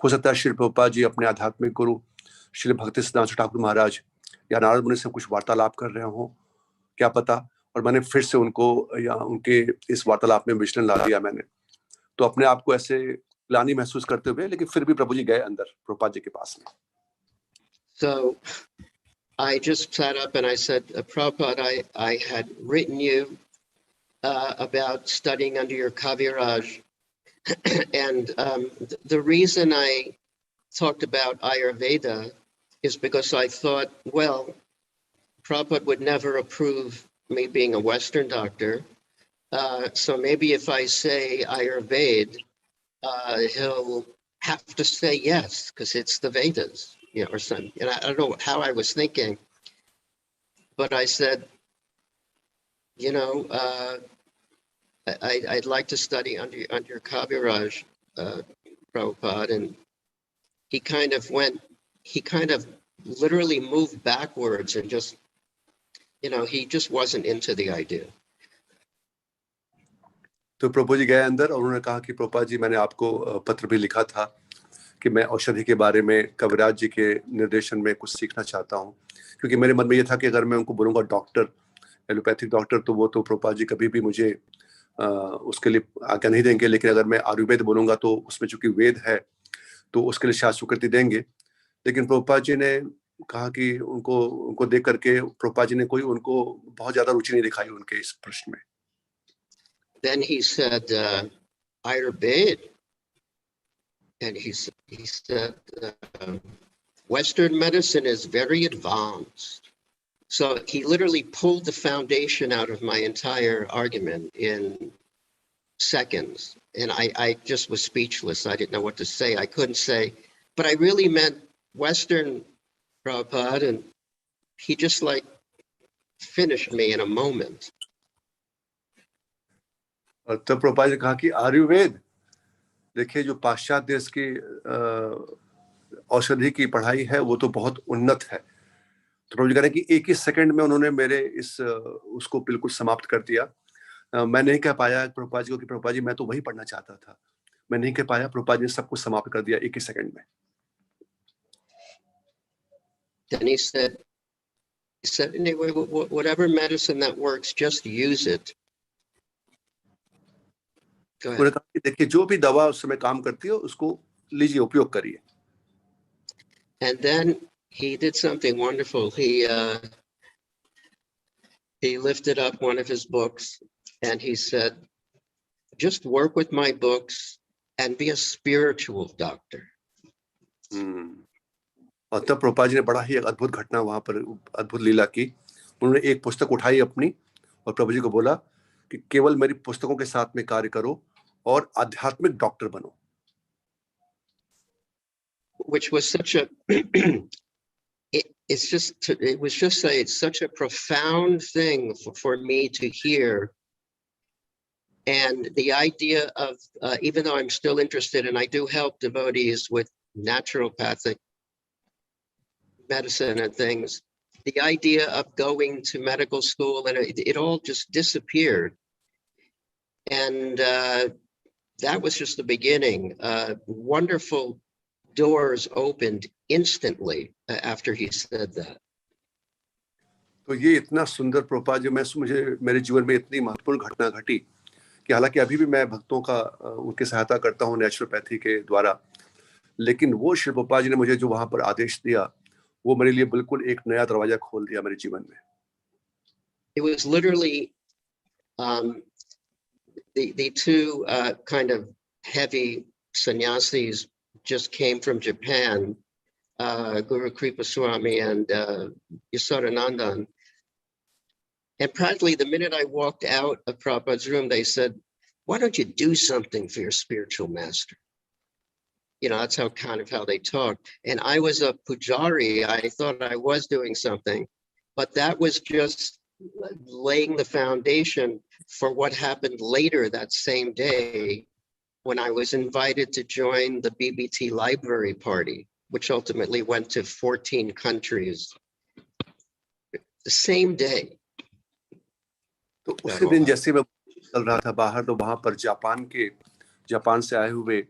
हो सकता है श्री प्रभुपाद जी अपने आध्यात्मिक गुरु श्री भक्ति सिद्धांत ठाकुर महाराज या नारद मुनि से कुछ वार्तालाप कर रहे हो, क्या पता। और मैंने फिर से उनको या उनके इस वार्तालाप में विचलन ला दिया मैंने, तो अपने आप को ऐसे ग्लानि महसूस करते हुए, लेकिन फिर भी प्रभु जी गए अंदर प्रभुपाद जी के पास में। So I just sat up and I said, Prabhupada, I had written you about studying under your Kaviraj. And the reason I talked about Ayurveda is because I thought, well, Prabhupada would never approve me being a Western doctor. So maybe if I say Ayurveda, he'll have to say yes, because it's the Vedas, or something. And I don't know how I was thinking, but I said, I'd like to study under Kaviraj, Prabhupada. And he kind of literally moved backwards and just, he just wasn't into the idea. तो प्रभु जी गए अंदर और उन्होंने कहा कि प्रभुपाद जी, मैंने आपको पत्र भी लिखा था कि मैं औषधि के बारे में कविराज जी के निर्देशन में कुछ सीखना चाहता हूँ, क्योंकि मेरे मन में ये था कि अगर मैं उनको बोलूँगा डॉक्टर, एलोपैथिक डॉक्टर, तो वो तो प्रभुपाद जी कभी भी मुझे उसके लिए आज्ञा नहीं देंगे, लेकिन अगर मैं आयुर्वेद बोलूँगा तो उसमें चूंकि वेद है तो उसके लिए शायद स्वीकृति देंगे। लेकिन प्रभुपाद जी ने कहा कि उनको देख करके प्रभुपाद जी ने उनको बहुत ज्यादा रुचि नहीं दिखाई उनके इस प्रश्न में। Then he said, Ayurveda, and he said, Western medicine is very advanced. So he literally pulled the foundation out of my entire argument in seconds. And I just was speechless. I didn't know what to say. I couldn't say, but I really meant Western, Prabhupada, and he just finished me in a moment. तब प्रभुपाद जी ने कहा कि आयुर्वेद, देखिए जो पाश्चात्य देश की औषधि की पढ़ाई है वो तो बहुत उन्नत है। तो प्रभु जी कह रहे हैं कि एक ही सेकंड में उन्होंने मेरे उसको बिल्कुल समाप्त कर दिया। मैं नहीं कह पाया प्रभुपाद जी को कि प्रभुपाद जी मैं तो वही पढ़ना चाहता था, मैं नहीं कह पाया। प्रभुपाद जी ने सब कुछ समाप्त कर दिया एक ही सेकंड में। Then he said, anyway, whatever medicine that works, just use it. उन्होंने कहा कि देखिए जो भी दवा उस समय काम करती है उसको लीजिए, उपयोग करिए। And then he did something wonderful. He lifted up one of his books and he said, just work with my books and be a spiritual doctor. और तब प्रभुपाद जी ने बड़ा ही एक अद्भुत घटना वहां पर, अद्भुत लीला की। उन्होंने एक पुस्तक उठाई अपनी और प्रभु जी को बोला कि केवल मेरी पुस्तकों के साथ में कार्य करो और आध्यात्मिक डॉक्टर बनो। Which was such a it was just it's such a profound thing for me to hear. And the idea of, even though I'm still interested and I do help devotees with naturopathic medicine and things, the idea of going to medical school and it all just disappeared. And that was just the beginning. Wonderful doors opened instantly after he said that. तो ये इतना सुंदर प्रभुपाद जो मुझे मेरे जीवन में इतनी महत्वपूर्ण घटना घटी कि हालांकि अभी भी मैं भक्तों का उनकी सहायता करता हूँ नेचुरोपैथी के द्वारा, लेकिन वो श्री प्रभुपाद जी ने मुझे जो वहां पर आदेश दिया वो मेरे लिए बिल्कुल एक नया दरवाजा खोल दिया मेरे जीवन में. It was literally the two kind of heavy sannyasis just came from Japan, Guru Kripa Swami and Yasodanandan. And practically the minute I walked out of Prabhupada's room, they said, why don't you do something for your spiritual master? You know, that's how they talked. And I was a pujari. I thought I was doing something, but that was just laying the foundation for what happened later that same day when I was invited to join the BBT Library Party, which ultimately went to 14 countries the same day. तो उसी दिन जैसे मैं चल रहा था बाहर तो वहां पर जापान से आए हुए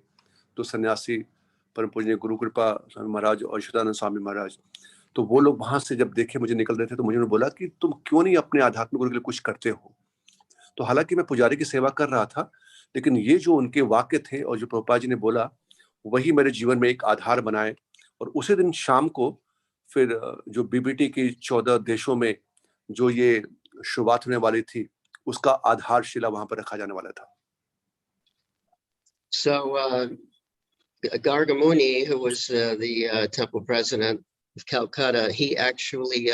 तो सन्यासी परम पूजनीय गुरु कृपा स्वामी महाराज और यशोदानंद स्वामी महाराज, तो वो लोग वहां से जब देखे मुझे निकल रहे थे तो मुझे उन्होंने बोला कि तुम क्यों नहीं अपने आध्यात्मिक गुरु के लिए कुछ करते हो. तो हालांकि मैं पुजारी की सेवा कर रहा था, लेकिन ये जो उनके वाक्य थे और जो प्रभुपाद जी ने बोला वही मेरे जीवन में एक आधार बनाए. और उसी दिन शाम को फिर जो बीबीटी की 14 देशों में जो ये शुरुआत होने वाली थी उसका आधारशिला वहां पर रखा जाने वाला था. So Gargamuni, who was the temple president of Calcutta, he actually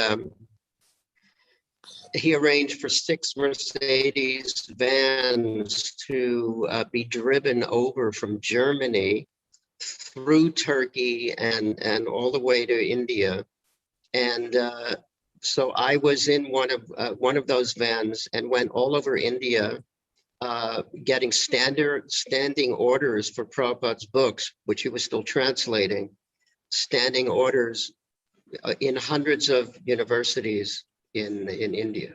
he arranged for 6 Mercedes vans to be driven over from Germany through Turkey and all the way to India. And so I was in one of those vans and went all over India, getting standing orders for Prabhupada's books, which he was still translating, standing orders in hundreds of universities in India.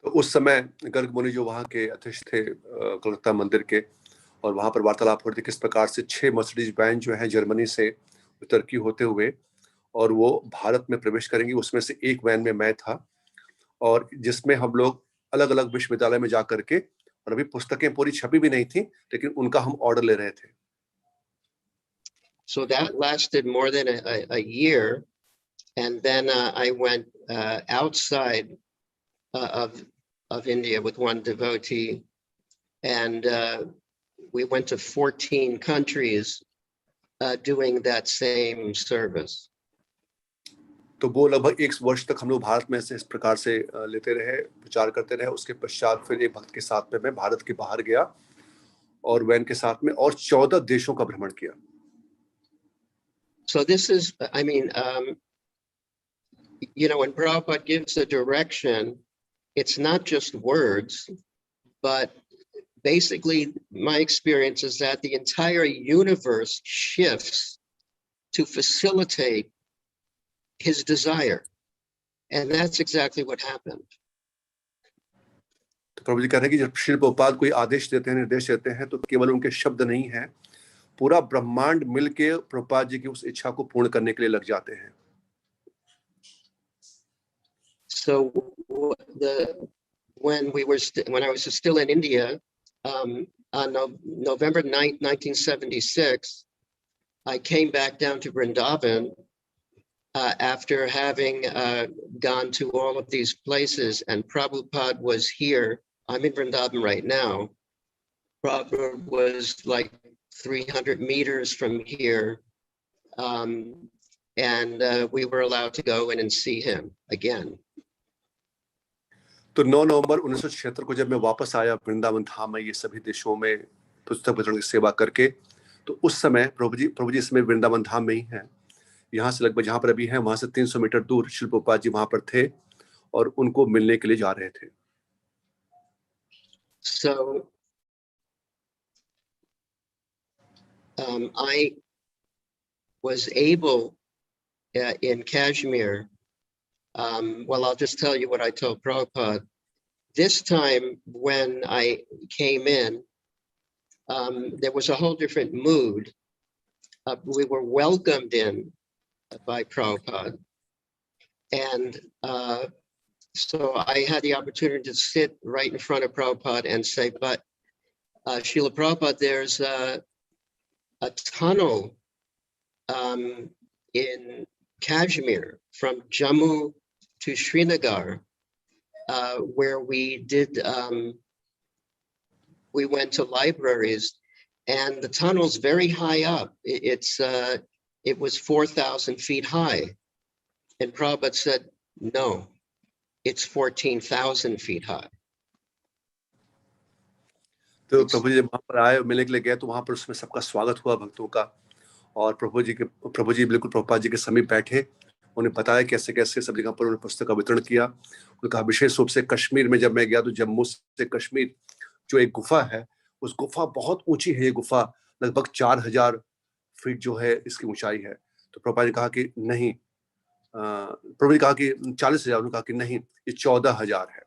तो उस समय गर्ग मुनि जो वहाँ के अध्यक्ष थे कलकत्ता मंदिर के, और वहाँ पर वार्तालाप हो रही थी किस प्रकार से 6 मर्सिडीज वैन जो है जर्मनी से तुर्की होते हुए और वो भारत में प्रवेश करेंगी. उसमें से एक वैन में मैं था और जिसमें हम लोग अलग अलग विश्वविद्यालय में जा करके, और अभी पुस्तकें पूरी छपी भी नहीं थी लेकिन उनका हम ऑर्डर ले रहे थे. So that lasted more than a year, and then I went outside of India with one devotee, and we went to 14 countries doing that same service. तो वो लगभग 1 वर्ष तक हम लोग भारत में से इस प्रकार से लेते रहे, प्रचार करते रहे. उसके पश्चात फिर एक भक्त के साथ में मैं भारत के बाहर गया और वैन के साथ में और 14 देशों का भ्रमण किया. So this is, I mean, you know, when Prabhupada gives a direction, it's not just words, but basically my experience is that the entire universe shifts to facilitate his desire. And that's exactly what happened. तो प्रभु जी कह रहे हैं कि जब श्री प्रभुपाद कोई आदेश देते हैं, निर्देश देते हैं, तो केवल उनके शब्द नहीं हैं, पूरा ब्रह्मांड मिलके प्रभुपाद जी की उस इच्छा को पूर्ण करने के लिए लग जाते हैं. So when I was still in India, on November 9th, 1976, I came back down to Vrindavan after having gone to all of these places, and Prabhupada was here. I'm in Vrindavan right now. Prabhupada was like 300 meters from here, and we were allowed to go in and see him again. तो 9 नवंबर 1976 को जब मैं वापस आया वृंदावन धाम में ये सभी देशों में पुस्तक वितरण की सेवा करके, तो उस समय प्रभु जी इस समय वृंदावन धाम में ही हैं. यहाँ से लगभग जहाँ पर अभी हैं वहां से 300 मीटर दूर श्रील प्रभुपाद जी वहां पर थे और उनको मिलने के लिए जा रहे थे। So I was able in Kashmir, well, I'll just tell you what I told Prabhupada. This time when I came in, there was a whole different mood. We were welcomed in by Prabhupada. And so I had the opportunity to sit right in front of Prabhupada and say, but Srila Prabhupada, there's a tunnel in Kashmir from Jammu to Srinagar, where we did, we went to libraries, and the tunnel's very high up. It was 4,000 feet high. And Prabhupada said, no, it's 14,000 feet high. तो प्रभु जी जब वहां पर आए मिलने के लिए गए तो वहां पर उसमें सबका स्वागत हुआ भक्तों का, और प्रभु जी बिल्कुल प्रभुपाद जी के समीप बैठे, उन्हें बताया कैसे कैसे सब जगह पर उन्होंने पुस्तक का वितरण किया। उन्होंने कहा विशेष रूप से कश्मीर में जब मैं गया तो जम्मू से कश्मीर जो एक गुफा है, उस गुफा बहुत ऊंची है, ये गुफा लगभग 4000 फीट जो है इसकी ऊंचाई है। तो प्रभुपाद ने कहा कि नहीं, प्रभु ने कहा कि 40,000, उन्होंने कहा कि नहीं, ये 14,000 है।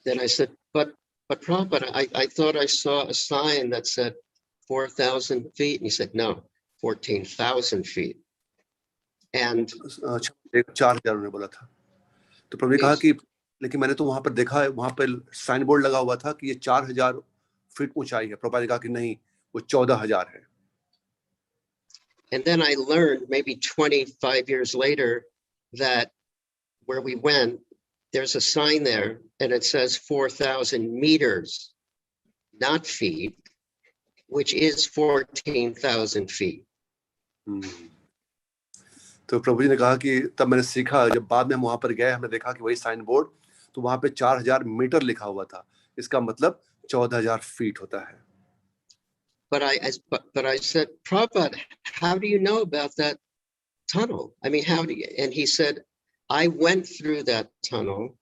Then I said, but Prabhupada, I thought I saw a sign that said 4,000 feet. And he said, no, 14,000 feet. And 4,000 उन्होंने बोला था। तो प्रभु ने कहा कि लेकिन मैंने तो वहां पर देखा है, वहां पर साइन बोर्ड लगा हुआ था कि ये 4,000 फीट ऊंचाई है। प्रभुपाद ने कहा कि नहीं, वो 14,000 है। And then I learned maybe 25 years later that where we went, there's a sign there and it says 4,000 meters, not feet, which is 14,000 feet. तो प्रभु जी ने कहा कि तब मैंने सीखा, जब बाद में हम वहां पर गए हमने देखा कि वही साइन बोर्ड, तो वहां पे 4,000 मीटर लिखा हुआ था, इसका मतलब 14,000 फीट होता है। But I said, Prabhupada, how do you know about that tunnel? I mean, how do you? And he said, I went through that tunnel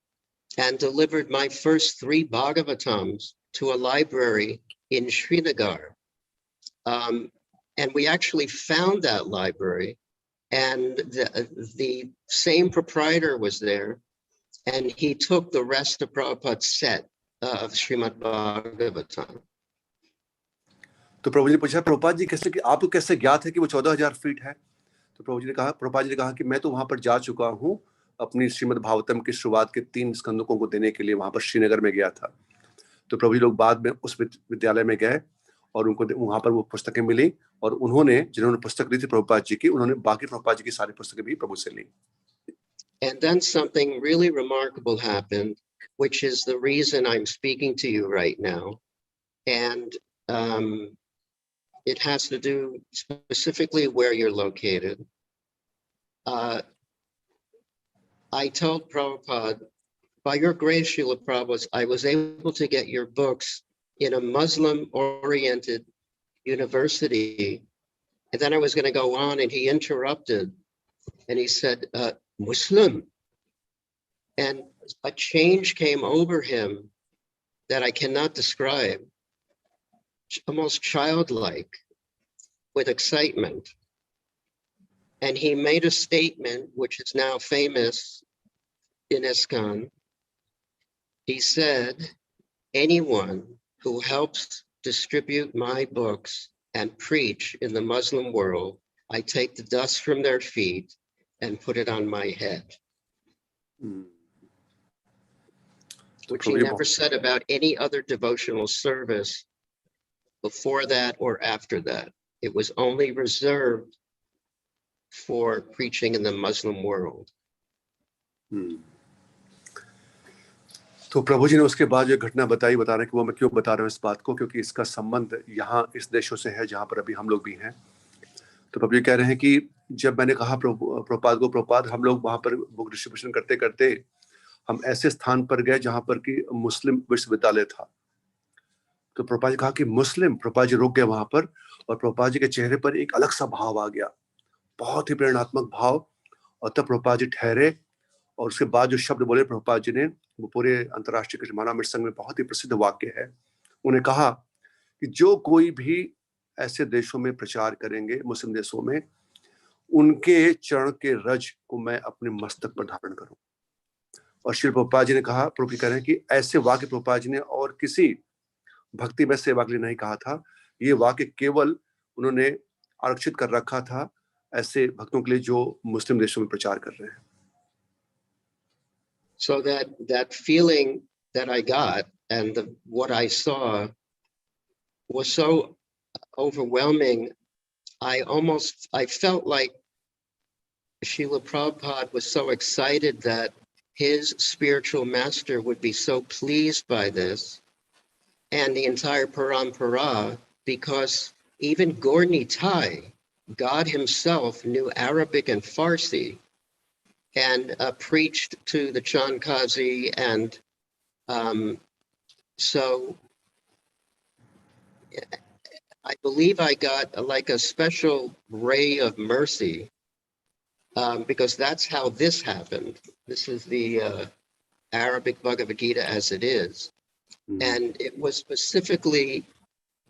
and delivered my first 3 Bhagavatams to a library in Srinagar. And we actually found that library, and the same proprietor was there, and he took the rest of Prabhupada's set of Srimad Bhagavatam. तो प्रभु जी ने पूछा, प्रभुपाद जी कैसे, कि आपको कैसे ज्ञात है कि वो 14,000 फीट है? तो प्रभुपाद जी ने कहा कि मैं तो वहां पर जा चुका हूँ, अपनी श्रीमद् भागवतम की शुरुआत के 3 स्कंदकों को देने के लिए वहां पर श्रीनगर में गया था। तो प्रभु जी लोग बाद में उस विद्यालय में गए और उनको वहां पर वो पुस्तकें मिली, और उन्होंने जिन्होंने पुस्तक दी थी प्रभुपाद जी की, उन्होंने बाकी प्रभुपाद जी की सारी पुस्तकें भी प्रभु से ली। And then something really remarkable happened, which is the reason I'm speaking to you right now. And it has to do specifically where you're located. I told Prabhupada, by your grace, Srila Prabhupada, I was able to get your books in a Muslim-oriented university. And then I was going to go on, and he interrupted, and he said, Muslim. And a change came over him that I cannot describe, almost childlike, with excitement. And he made a statement, which is now famous in ISKCON. He said, anyone who helps distribute my books and preach in the Muslim world, I take the dust from their feet and put it on my head. Which he never said about any other devotional service before that or after that. It was only reserved for preaching in the Muslim world. तो प्रभु जी ने उसके बाद जो घटना बता रहे हैं कि वो मैं क्यों बता रहा हूँ इस बात को, क्योंकि इसका संबंध यहाँ इस देशों से है जहाँ पर अभी हम लोग भी हैं। तो प्रभु जी कह रहे हैं कि जब मैंने कहा प्रभुपाद हम लोग वहाँ पर बुक डिस्ट्रीब्यूशन करते करते हम ऐसे स्थान पर गए जहाँ पर कि मुस्लिम विश्वविद्यालय था। तो प्रभुपाद जी कहा कि मुस्लिम, प्रभुपाद जी रुक गए वहां पर, और प्रभुपाद जी के चेहरे पर एक अलग सा भाव आ गया। बहुत ही प्रेरणात्मक भाव। और तब प्रभुपाद जी ठहरे और उसके बाद जो शब्द बोले प्रभुपाद जी ने, वो पूरे अंतर्राष्ट्रीय कृष्ण महानामृत संघ में बहुत ही प्रसिद्ध वाक्य है। उन्हें कहा कि जो कोई भी ऐसे देशों में प्रचार करेंगे, मुस्लिम देशों में, उनके चरण के रज को मैं अपने मस्तक पर धारण करूं। और श्री प्रभुपाद जी ने कहा, प्रभु जी कह रहे हैं कि ऐसे वाक्य प्रभुपाद जी ने और किसी भक्ति में सेवा के लिए नहीं कहा था। ये वाक्य केवल उन्होंने आरक्षित कर रखा था ऐसे भक्तों के लिए जो मुस्लिम देशों में प्रचार कर रहे हैं। So that feeling that I got and what I saw was so overwhelming. I felt like Srila Prabhupada was so excited that his spiritual master would be so pleased by this, and the entire parampara, because even Gaur Nitai, God himself, knew Arabic and Farsi, and preached to the Chankazi, and so I believe I got like a special ray of mercy, because that's how this happened. This is the Arabic Bhagavad Gita as it is. And it was specifically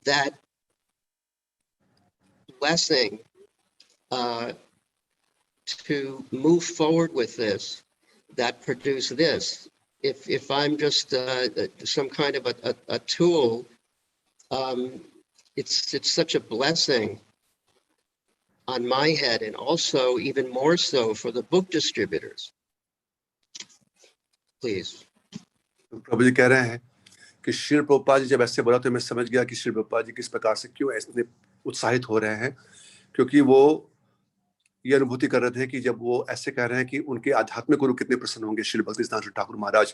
that blessing to move forward with this that produced this. If I'm just some kind of a tool, it's such a blessing on my head, and also even more so for the book distributors. Please. प्रभु जी कह रहे हैं कि श्री प्रभुपाद जी जब ऐसे बोला तो मैं समझ गया कि श्री प्रभुपाद जी किस प्रकार से क्यों इतने उत्साहित हो रहे हैं, क्योंकि वो ये अनुभूति कर रहे थे कि जब वो ऐसे कह रहे हैं कि उनके आध्यात्मिक गुरु कितने प्रसन्न होंगे, श्री भक्ति सिद्धांत ठाकुर महाराज,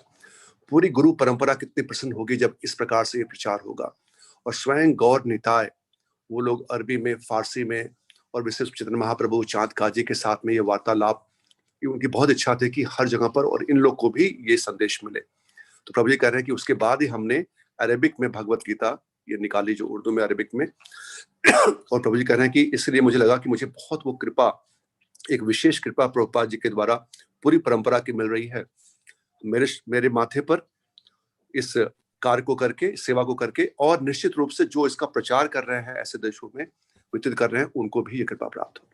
पूरी गुरु परंपरा कितनी प्रसन्न होगी जब इस प्रकार से ये प्रचार होगा। और स्वयं गौर निताय, वो लोग अरबी में, फारसी में, और विशेष चैतन्य महाप्रभु चांद काजी के साथ में ये वार्तालाप, उनकी बहुत इच्छा थी कि हर जगह पर और इन लोग को भी ये संदेश मिले। तो प्रभु जी कह रहे हैं कि उसके बाद ही हमने अरेबिक में भगवत गीता ये निकाली, जो उर्दू में अरेबिक में। और प्रभु जी कह रहे हैं कि इसलिए मुझे लगा कि मुझे बहुत वो कृपा, एक विशेष कृपा प्रभुपाद जी के द्वारा पूरी परंपरा की मिल रही है मेरे माथे पर, इस कार्य को करके, सेवा को करके, और निश्चित रूप से जो इसका प्रचार कर रहे हैं ऐसे देशों में वितरित कर रहे हैं, उनको भी ये कृपा प्राप्त हो।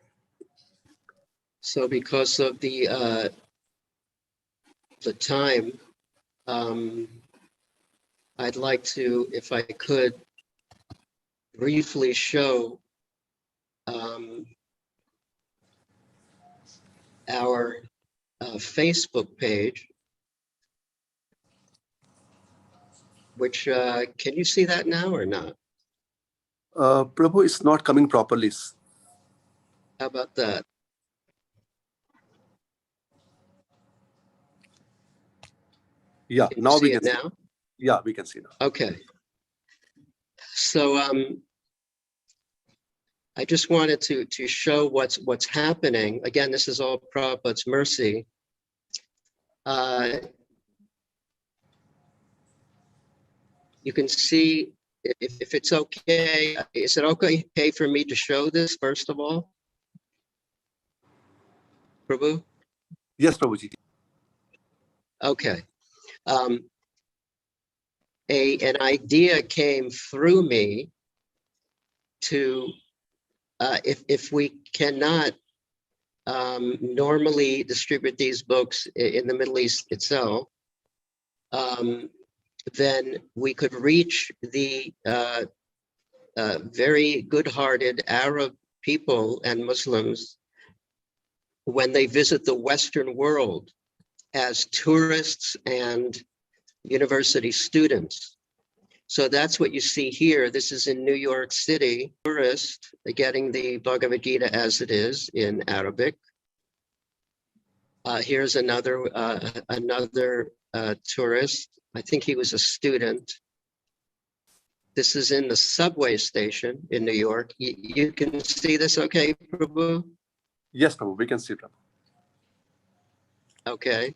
So because of the time, I'd like to, if I could, briefly show our Facebook page, which can you see that now or not? Prabhu, it's not coming properly. How about that? Yeah, Can you now see we it can now? see. Yeah, we can see now. Okay. So I just wanted to show what's happening. Again, this is all Prabhupada's mercy. You can see if it's okay. Is it okay for me to show this first of all, Prabhu? Yes, Prabhuji. Okay. An idea came through me to if we cannot normally distribute these books in the Middle East itself, then we could reach the very good-hearted Arab people and Muslims when they visit the Western world as tourists and university students. So that's what you see here. This is in New York City, tourist getting the Bhagavad Gita as it is in Arabic. Here's another tourist. I think he was a student. This is in the subway station in New York. You can see this, okay, Prabhu? Yes, Prabhu, we can see, Prabhu. Okay.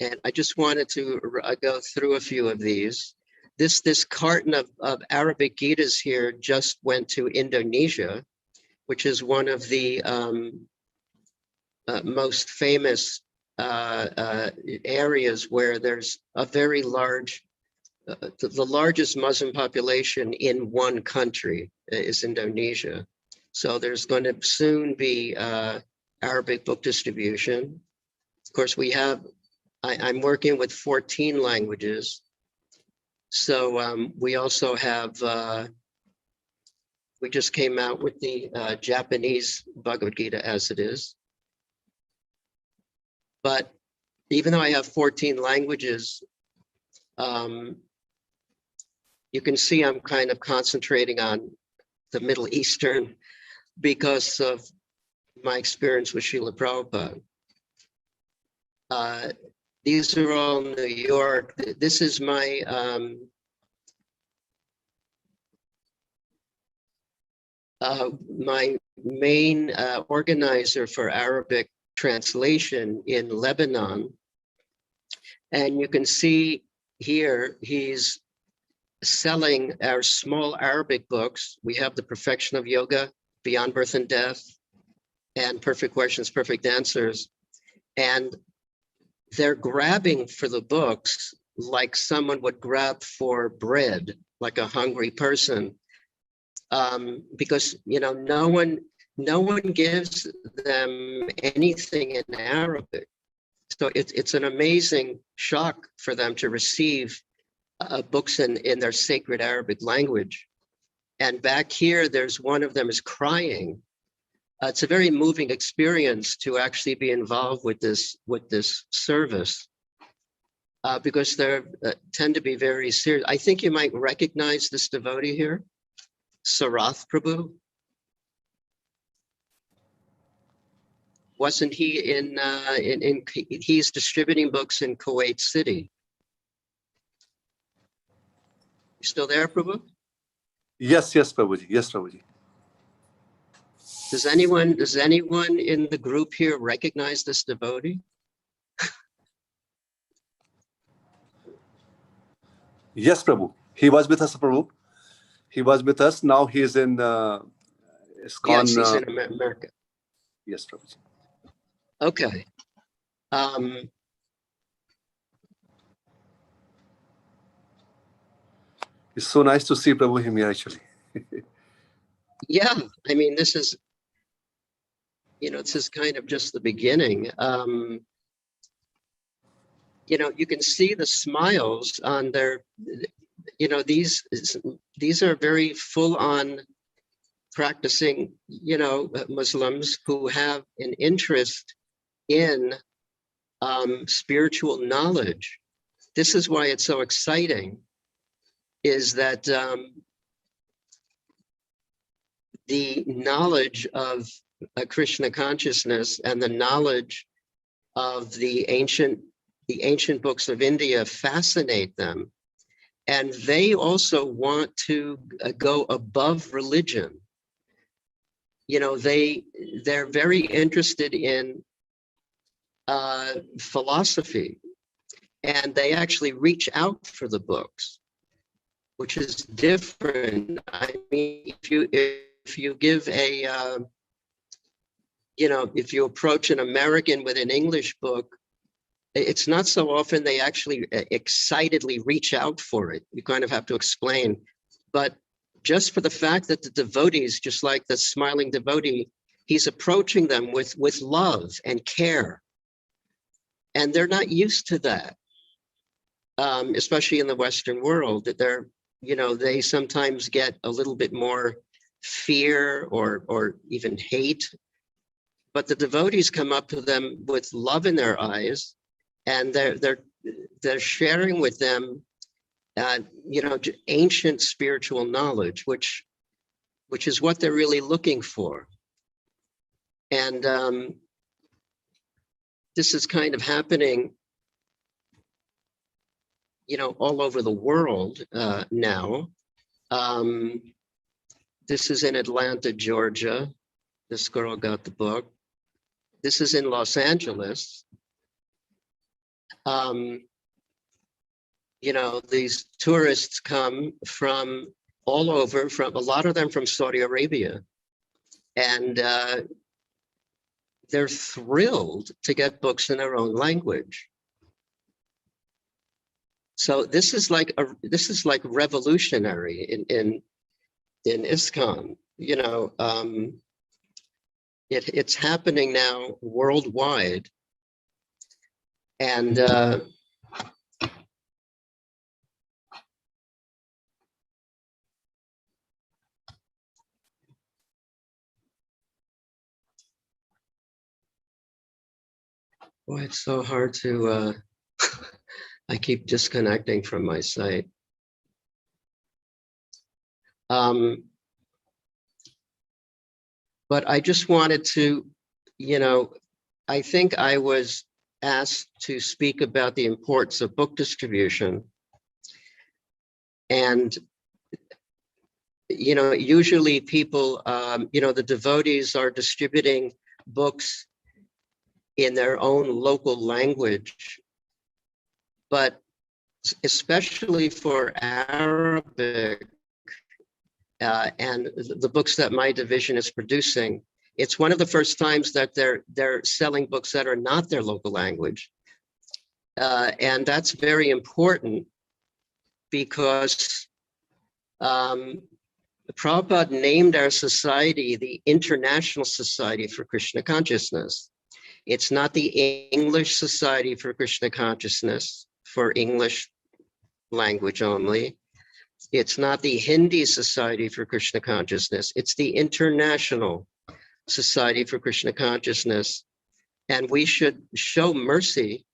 And I just wanted to go through a few of these. this carton of Arabic Gitas here just went to Indonesia, which is one of the most famous areas where there's a very large, the largest Muslim population in one country is Indonesia. So there's going to soon be Arabic book distribution. Of course, we have, I'm working with 14 languages. So we also have, we just came out with the Japanese Bhagavad Gita as it is. But even though I have 14 languages, you can see I'm kind of concentrating on the Middle Eastern because of my experience with Srila Prabhupada. These are all New York. This is my my main organizer for Arabic translation in Lebanon. And you can see here, he's selling our small Arabic books. We have The Perfection of Yoga, Beyond Birth and Death, and Perfect Questions, Perfect Answers. And they're grabbing for the books like someone would grab for bread, like a hungry person. Because, you know, no one gives them anything in Arabic. So it's an amazing shock for them to receive books in their sacred Arabic language. And back here, there's one of them is crying. It's a very moving experience to actually be involved with this service because they tend to be very serious. I think you might recognize this devotee here, Sarath Prabhu. Wasn't he he's distributing books in Kuwait City. You still there, Prabhu? Yes, Prabhuji. Yes, Prabhuji. Does anyone in the group here recognize this devotee? Yes, Prabhu. He was with us, Prabhu. He was with us. Now he is in ISKCON. Yes, he's in America. Yes, Prabhuji. Okay. It's so nice to see Prabhu him here, actually. Yeah, I mean, this is, you know, this is kind of just the beginning. You know, you can see the smiles on their, you know, these are very full-on practicing, you know, Muslims who have an interest in spiritual knowledge. This is why it's so exciting, is that the knowledge of Krishna consciousness and the knowledge of the ancient books of India fascinate them. And they also want to go above religion. You know, they're very interested in philosophy, and they actually reach out for the books, which is different. I mean, if you give a, you know, if you approach an American with an English book, it's not so often they actually excitedly reach out for it. You kind of have to explain. But just for the fact that the devotees, just like the smiling devotee, he's approaching them with love and care. And they're not used to that, especially in the Western world, that they're, you know, they sometimes get a little bit more fear or even hate. But the devotees come up to them with love in their eyes, and they're sharing with them, you know, ancient spiritual knowledge, which is what they're really looking for. And this is kind of happening, you know, all over the world now. This is in Atlanta, Georgia. This girl got the book. This is in Los Angeles. you know, these tourists come from all over, from a lot of them from Saudi Arabia, and they're thrilled to get books in their own language. So this is like revolutionary in ISKCON. You know, it's happening now worldwide, and boy, it's so hard to. I keep disconnecting from my site. But I just wanted to, you know, I think I was asked to speak about the importance of book distribution. And, you know, usually people, you know, the devotees are distributing books in their own local language. But especially for Arabic and the books that my division is producing, it's one of the first times that they're selling books that are not their local language. And that's very important because Prabhupada named our society the International Society for Krishna Consciousness. It's not the English Society for Krishna Consciousness for English language only. It's not the Hindi Society for Krishna Consciousness. It's the International Society for Krishna Consciousness. And we should show mercy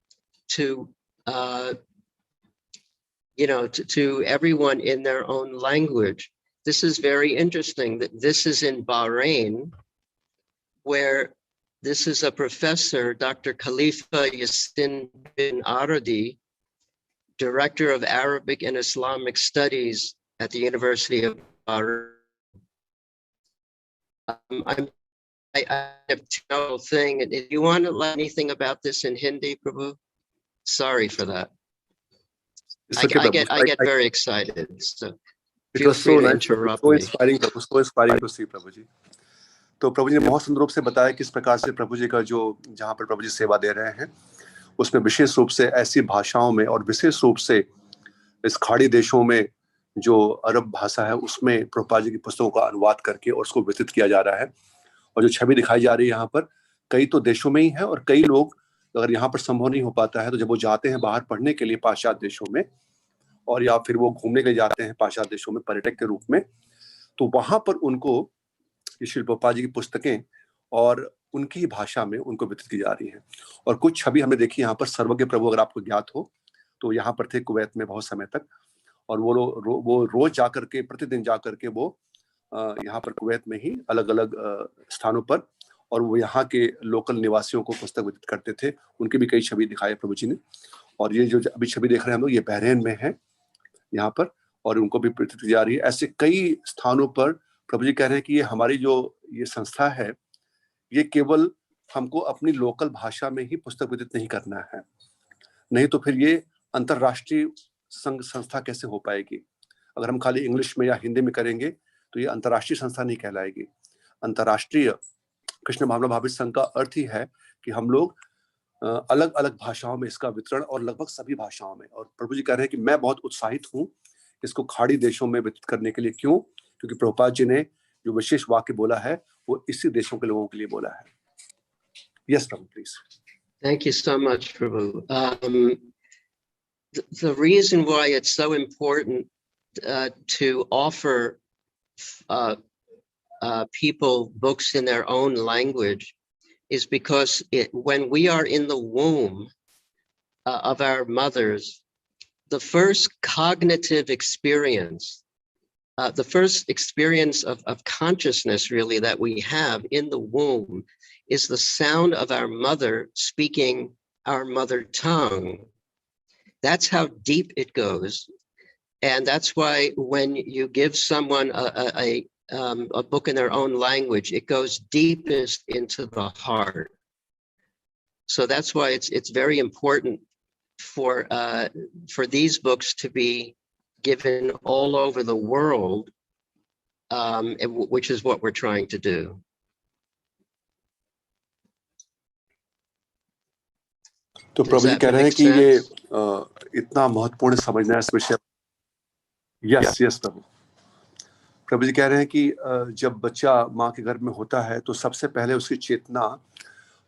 to, you know, to everyone in their own language. This is very interesting that this is in Bahrain, where this is a professor, Dr. Khalifa Yassin bin Aradi, Director of Arabic and Islamic Studies at the University of Bahrain. I have no thing. Do you want to let anything about this in Hindi, Prabhu? Sorry for that. I get very excited. So feel free to interrupt me. Inspiring, Prabhu, so inspiring to see, Prabhu जी. तो प्रभु जी ने बहुत सुंदर रूप से बताया किस प्रकार से प्रभु जी का जो जहाँ पर प्रभु जी सेवा दे रहे हैं, उसमें विशेष रूप से ऐसी भाषाओं में और विशेष रूप से इस खाड़ी देशों में जो अरब भाषा है उसमें प्रभुपाद जी की पुस्तकों का अनुवाद करके और उसको वितरित किया जा रहा है. और जो छवि दिखाई जा रही है यहाँ पर, कई तो देशों में ही है और कई लोग अगर यहाँ पर संभव नहीं हो पाता है तो जब वो जाते हैं बाहर पढ़ने के लिए पाश्चात्य देशों में, और या फिर वो घूमने के लिए जाते हैं पाश्चात्य देशों में पर्यटक के रूप में, तो वहां पर उनको श्री प्रभुपाद जी की पुस्तकें और उनकी ही भाषा में उनको वितरित की जा रही है. और कुछ छवि हमने देखी यहाँ पर. सर्वज्ञ प्रभु अगर आपको ज्ञात हो तो यहाँ पर थे कुवैत में बहुत समय तक, और वो रोज जाकर के प्रतिदिन जाकर के वो यहाँ पर कुवैत में ही अलग अलग स्थानों पर और वो यहाँ के लोकल निवासियों को पुस्तक वितरित करते थे. उनकी भी कई छवि दिखाई प्रभु जी ने. और ये जो अभी छवि देख रहे हैं हम लोग, ये बहरीन में है यहाँ पर, और उनको भी वितरित की जा रही है. ऐसे कई स्थानों पर प्रभु जी कह रहे हैं कि ये हमारी जो ये संस्था है, ये केवल हमको अपनी लोकल भाषा में ही पुस्तक वितरित नहीं करना है, नहीं तो फिर ये अंतरराष्ट्रीय संघ संस्था कैसे हो पाएगी. अगर हम खाली इंग्लिश में या हिंदी में करेंगे तो ये अंतरराष्ट्रीय संस्था नहीं कहलाएगी. अंतरराष्ट्रीय कृष्ण भावना भावित संघ का अर्थ ही है कि हम लोग अलग अलग भाषाओं में इसका वितरण, और लगभग सभी भाषाओं में. और प्रभु जी कह रहे हैं कि मैं बहुत उत्साहित हूँ इसको खाड़ी देशों में वितरित करने के लिए. क्यों? क्योंकि प्रभुपाद जी ने जो विशेष वाक्य बोला है वो इसी देशों के लोगों के लिए बोला है. Yes, Prabhu, please. Thank you so much, Prabhu. The reason why it's so important to offer people books in their own language is because when we are in the womb of our mothers, the first cognitive experience, the first experience of consciousness really that we have in the womb is the sound of our mother speaking our mother tongue. That's how deep it goes. And that's why when you give someone a book in their own language, it goes deepest into the heart. So that's why it's very important for these books to be given all over the world, which is what we're trying to do. तो Does Prabhu ji that कह रहे हैं make कि ये sense? इतना महत्वपूर्ण समझना है इस विषय। यस यस प्रभु जी कह रहे हैं कि जब बच्चा माँ के गर्भ में होता है तो सबसे पहले उसकी चेतना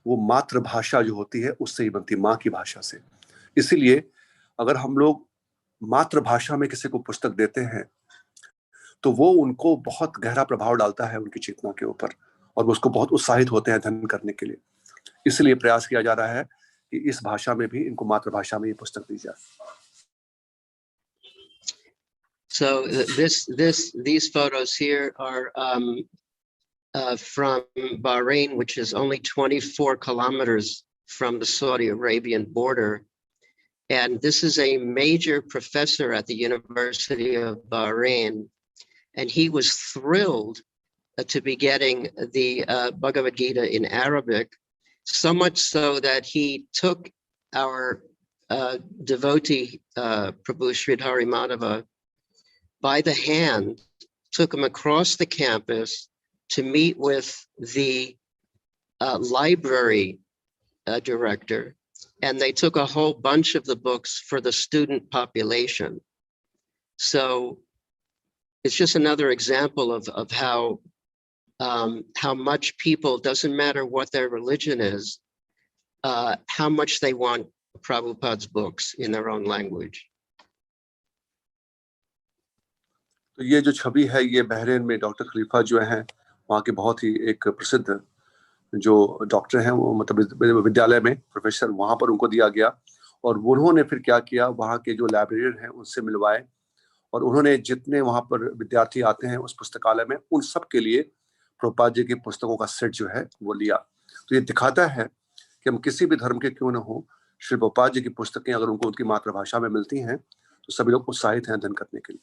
वो मातृभाषा जो होती है उससे ही बनती है, माँ की भाषा से। इसीलिए अगर हम लोग मातृभाषा में किसी को पुस्तक देते हैं तो वो उनको बहुत गहरा प्रभाव डालता है उनकी चेतना के ऊपर, और वो उसको बहुत उत्साहित होते हैं अध्ययन करने के लिए। इसलिए प्रयास किया जा रहा है कि इस भाषा में भी इनको मातृभाषा में ये पुस्तक दी जाए। So these photos here are from Bahrain, which is only 24 kilometers from the Saudi Arabian border. And this is a major professor at the University of Bahrain. And he was thrilled to be getting the Bhagavad Gita in Arabic, so much so that he took our devotee, Prabhu Sridhari Madhava, by the hand, took him across the campus to meet with the library director, and they took a whole bunch of the books for the student population. So it's just another example of how much people, doesn't matter what their religion is, how much they want Prabhupada's books in their own language. तो ये जो छवि है ये Bahrain में doctor खलीफा जो हैं वहाँ के बहुत ही एक प्रसिद्ध जो डॉक्टर हैं, वो मतलब विद्यालय में प्रोफेसर, वहाँ पर उनको दिया गया। और उन्होंने फिर क्या किया, वहाँ के जो लाइब्रेरियन हैं उनसे मिलवाए, और उन्होंने जितने वहाँ पर विद्यार्थी आते हैं उस पुस्तकालय में उन सब के लिए प्रभुपाद जी की पुस्तकों का सेट जो है वो लिया। तो ये दिखाता है कि हम किसी भी धर्म के क्यों न हो, श्री प्रभुपाद जी की पुस्तकें अगर उनको उनकी मातृभाषा में मिलती हैं तो सभी लोग उत्साहित हैं अध्ययन करने के लिए।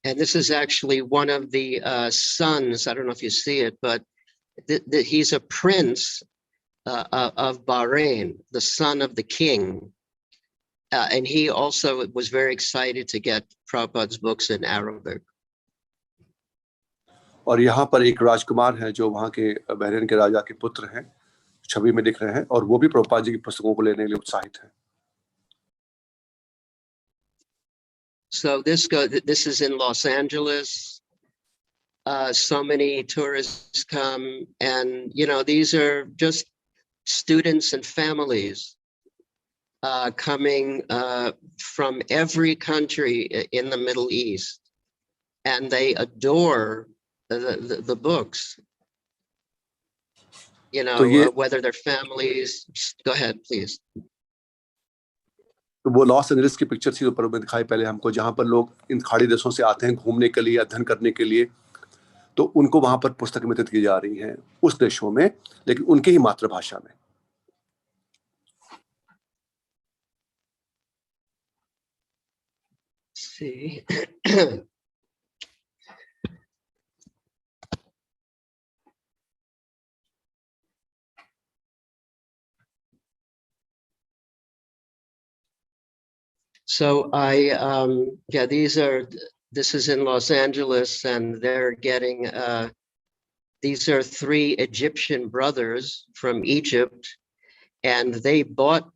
And this is actually one of the sons, I don't know if you see it, but he's a prince of Bahrain, the son of the king. And he also was very excited to get Prabhupada's books in Arabic. और यहाँ पर एक राजकुमार है जो वहाँ के Bahrain के राजा के पुत्र हैं, छवि में दिख रहे हैं, और वो भी प्रभुपाद जी की पुस्तकों को लेने के लिए उत्साहित हैं। So this is in Los Angeles. So many tourists come, and these are just students and families coming from every country in the Middle East, and they adore the books. Whether they're families. Go ahead, please. तो वो Los Angeles की picture थी ऊपर में दिखाई पहले हमको, जहाँ पर लोग इन खाड़ी देशों से आते हैं घूमने के लिए, अध्ययन करने के लिए, तो उनको वहां पर पुस्तकें वितरित की जा रही हैं उस देशों में, लेकिन उनकी ही मातृभाषा में। See. So this is in Los Angeles, and they're getting, these are 3 Egyptian brothers from Egypt, and they bought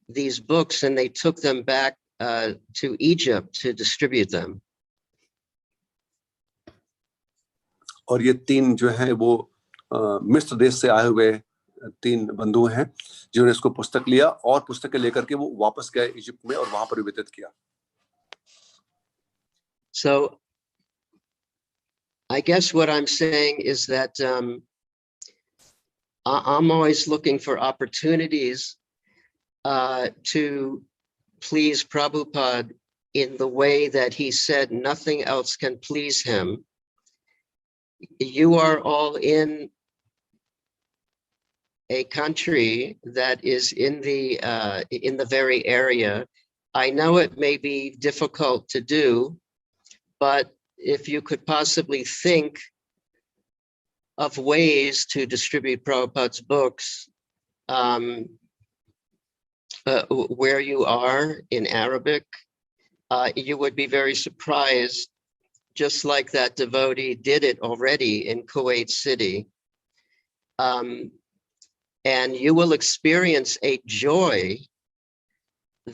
these books and they took them back to Egypt to distribute them. और ये 3 जो हैं वो मिस्र देश से आए हुए 3 बंधु हैं जिन्होंने इसको पुस्तक लिया और पुस्तकें लेकर के वो वापस गए इजिप्ट में और वहां पर वितरित किया। So I guess what I'm saying is that I'm always looking for opportunities to please Prabhupada in the way that he said nothing else can please him. You are all in a country that is in the very area. I know it may be difficult to do, but if you could possibly think of ways to distribute Prabhupada's books where you are in Arabic. You would be very surprised, just like that devotee did it already in Kuwait City. And you will experience a joy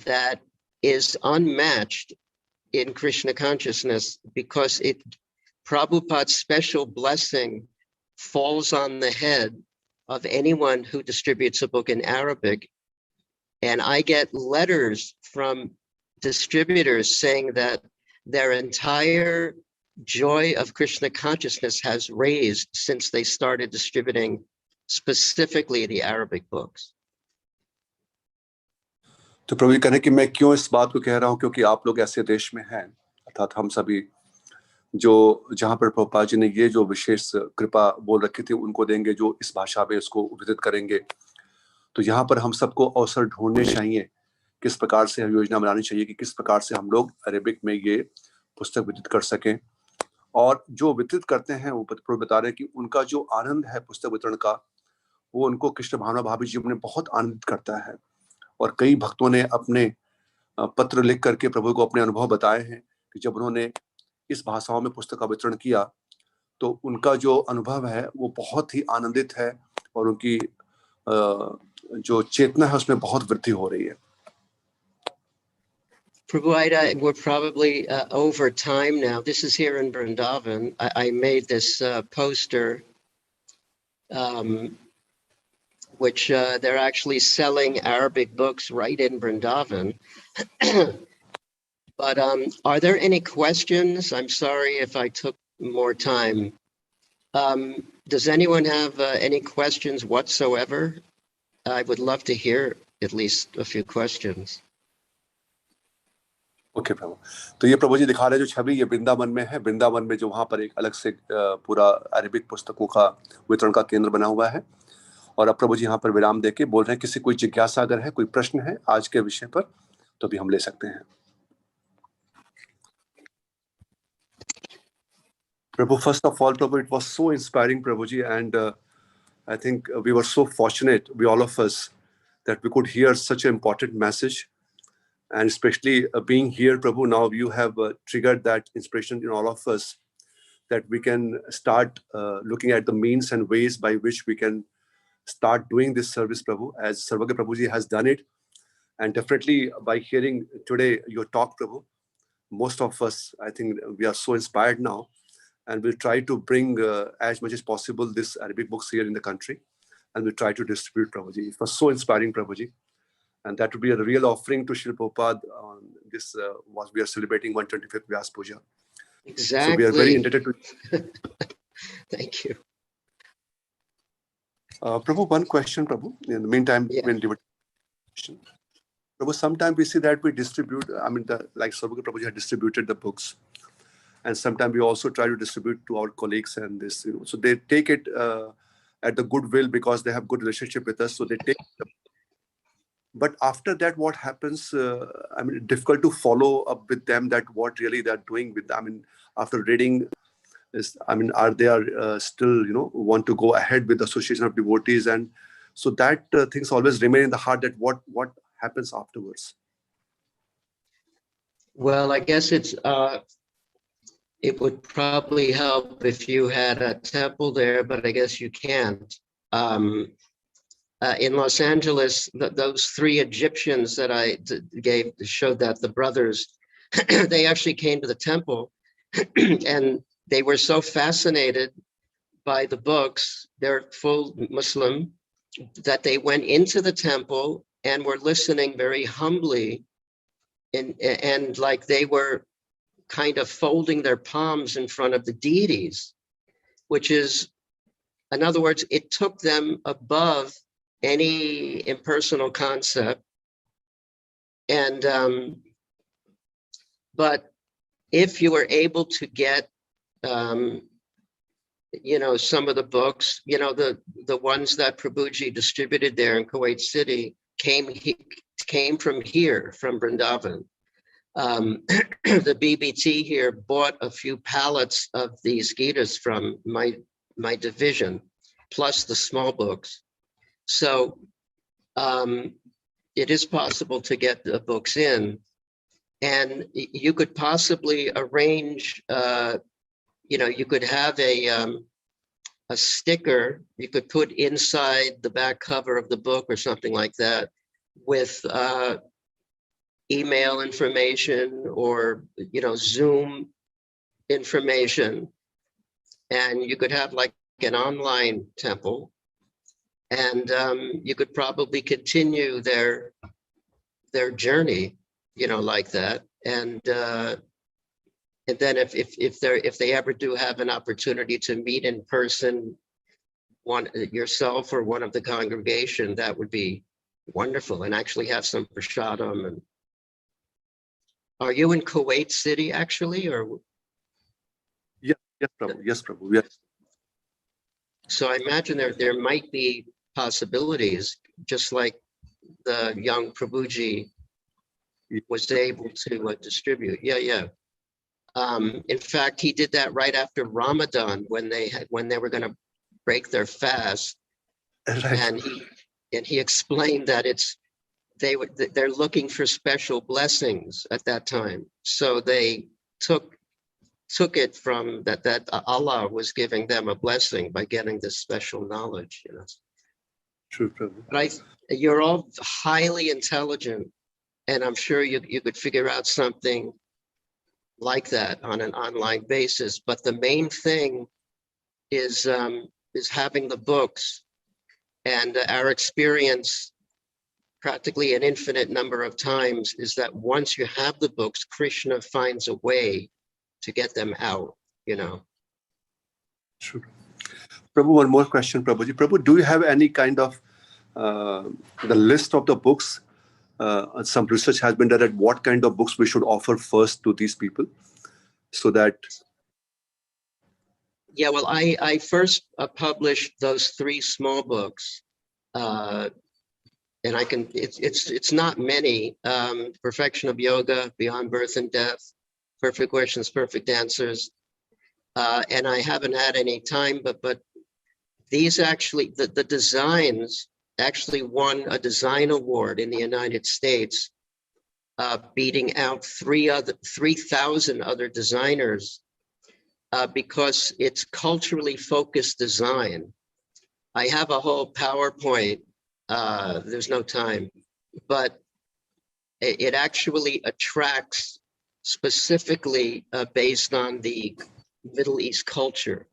that is unmatched in Krishna consciousness, because Prabhupada's special blessing falls on the head of anyone who distributes a book in Arabic. And I get letters from distributors saying that their entire joy of Krishna consciousness has raised since they started distributing specifically the Arabic books. तो प्रभु जी कहने कि मैं क्यों इस बात को कह रहा हूँ, क्योंकि आप लोग ऐसे देश में हैं, अर्थात हम सभी जो जहाँ पर प्रभुपाद जी ने ये जो विशेष कृपा बोल रखी थी उनको देंगे, जो इस भाषा में इसको विदित करेंगे। तो यहाँ पर हम सबको अवसर ढूंढने चाहिए, किस प्रकार से योजना बनानी चाहिए कि किस प्रकार से हम लोग अरेबिक में ये पुस्तक विदित कर सकें। और जो वितरित करते हैं वो प्रभु बता रहे हैं कि उनका जो आनंद है पुस्तक वितरण का, वो उनको कृष्ण भावना भाभी जी ने बहुत आनंदित करता है। और कई भक्तों ने अपने पत्र लिख करके प्रभु को अपने अनुभव बताए हैं कि जब उन्होंने इस भाषाओं में पुस्तक का वितरण किया तो उनका जो अनुभव है वो बहुत ही आनंदित है और उनकी जो चेतना है उसमें बहुत वृद्धि हो रही है। Prabhupada, we're probably over time now. This is here in Vrindavan. I made this poster, which they're actually selling Arabic books right in Vrindavan. But are there any questions? I'm sorry if I took more time. Does anyone have any questions whatsoever? I would love to hear at least a few questions. Okay Prabhu, तो ये प्रभु जी दिखा रहे हैं जो छवि, ये वृंदावन में है। वृंदावन में जो वहाँ पर एक अलग से पूरा अरेबिक पुस्तकों का वितरण का केंद्र बना हुआ है। और अब प्रभु जी यहाँ पर विराम देके बोल रहे हैं किसी कोई जिज्ञासा अगर है, कोई प्रश्न है आज के विषय पर तो भी हम ले सकते हैं। Prabhu, first of all, Prabhu, it was so inspiring, Prabhuji, and I think we were so fortunate, we all of us, that we could hear such an important message. And especially being here, Prabhu, now you have triggered that inspiration in all of us, that we can start looking at the means and ways by which we can start doing this service, Prabhu, as Sarvagya Prabhuji has done it. And definitely by hearing today your talk, Prabhu, most of us, I think we are so inspired now. And we'll try to bring as much as possible this Arabic books here in the country. And we'll try to distribute, Prabhuji. It was so inspiring, Prabhuji. And that would be a real offering to Srila Prabhupada on this, we are celebrating 125th Vyas Puja. Exactly. So we are very indebted to Thank you. Prabhu, one question, Prabhu. In the meantime, Yeah. Prabhu, sometimes we see that we distribute, like Sarvagya Prabhuji had distributed the books. And sometimes we also try to distribute to our colleagues and this, so they take it at the goodwill because they have good relationship with us. So they take it. But after that, what happens? Difficult to follow up with them that what really they're doing with them. After reading this, are they still, want to go ahead with the association of devotees? And so that things always remain in the heart that what happens afterwards. Well, I guess it would probably help if you had a temple there, but I guess you can't. In Los Angeles, those 3 Egyptians that I showed that the brothers, they actually came to the temple and they were so fascinated by the books, they're full Muslim, that they went into the temple and were listening very humbly and like they were kind of folding their palms in front of the deities, which is, in other words, it took them above any impersonal concept. And, but if you were able to get, some of the books, the ones that Prabhuji distributed there in Kuwait City came from here, from Vrindavan. The BBT here bought a few pallets of these Gitas from my my division, plus the small books. So it is possible to get the books in, and you could possibly arrange, you could have a sticker you could put inside the back cover of the book or something like that with email information or, Zoom information. And you could have like an online temple, and you could probably continue their journey, like that. And then if they ever do have an opportunity to meet in person, yourself or one of the congregation, that would be wonderful, and actually have some prashadam. And are you in Kuwait City actually, or? Yes, Prabhu. Yes, Prabhu. Yes. So I imagine there might be possibilities, just like the young Prabhuji was able to distribute. Yeah. In fact, he did that right after Ramadan when they were going to break their fast, Right. and he explained that they're looking for special blessings at that time. So they took it from that Allah was giving them a blessing by getting this special knowledge. True, Prabhu. But you're all highly intelligent, and I'm sure you could figure out something like that on an online basis. But the main thing is having the books, and our experience practically an infinite number of times is that once you have the books, Krishna finds a way to get them out, True. Prabhu, one more question, Prabhuji. Prabhu, do you have any kind of the list of the books? Some research has been done at what kind of books we should offer first to these people, so that. Yeah, well, I first published those 3 small books, and it's not many. Perfection of Yoga, Beyond Birth and Death, Perfect Questions, Perfect Answers, and I haven't had any time, but these actually, the designs actually won a design award in the United States, beating out 3,000 other designers, because it's culturally focused design. I have a whole PowerPoint. There's no time, but it actually attracts specifically based on the Middle East culture.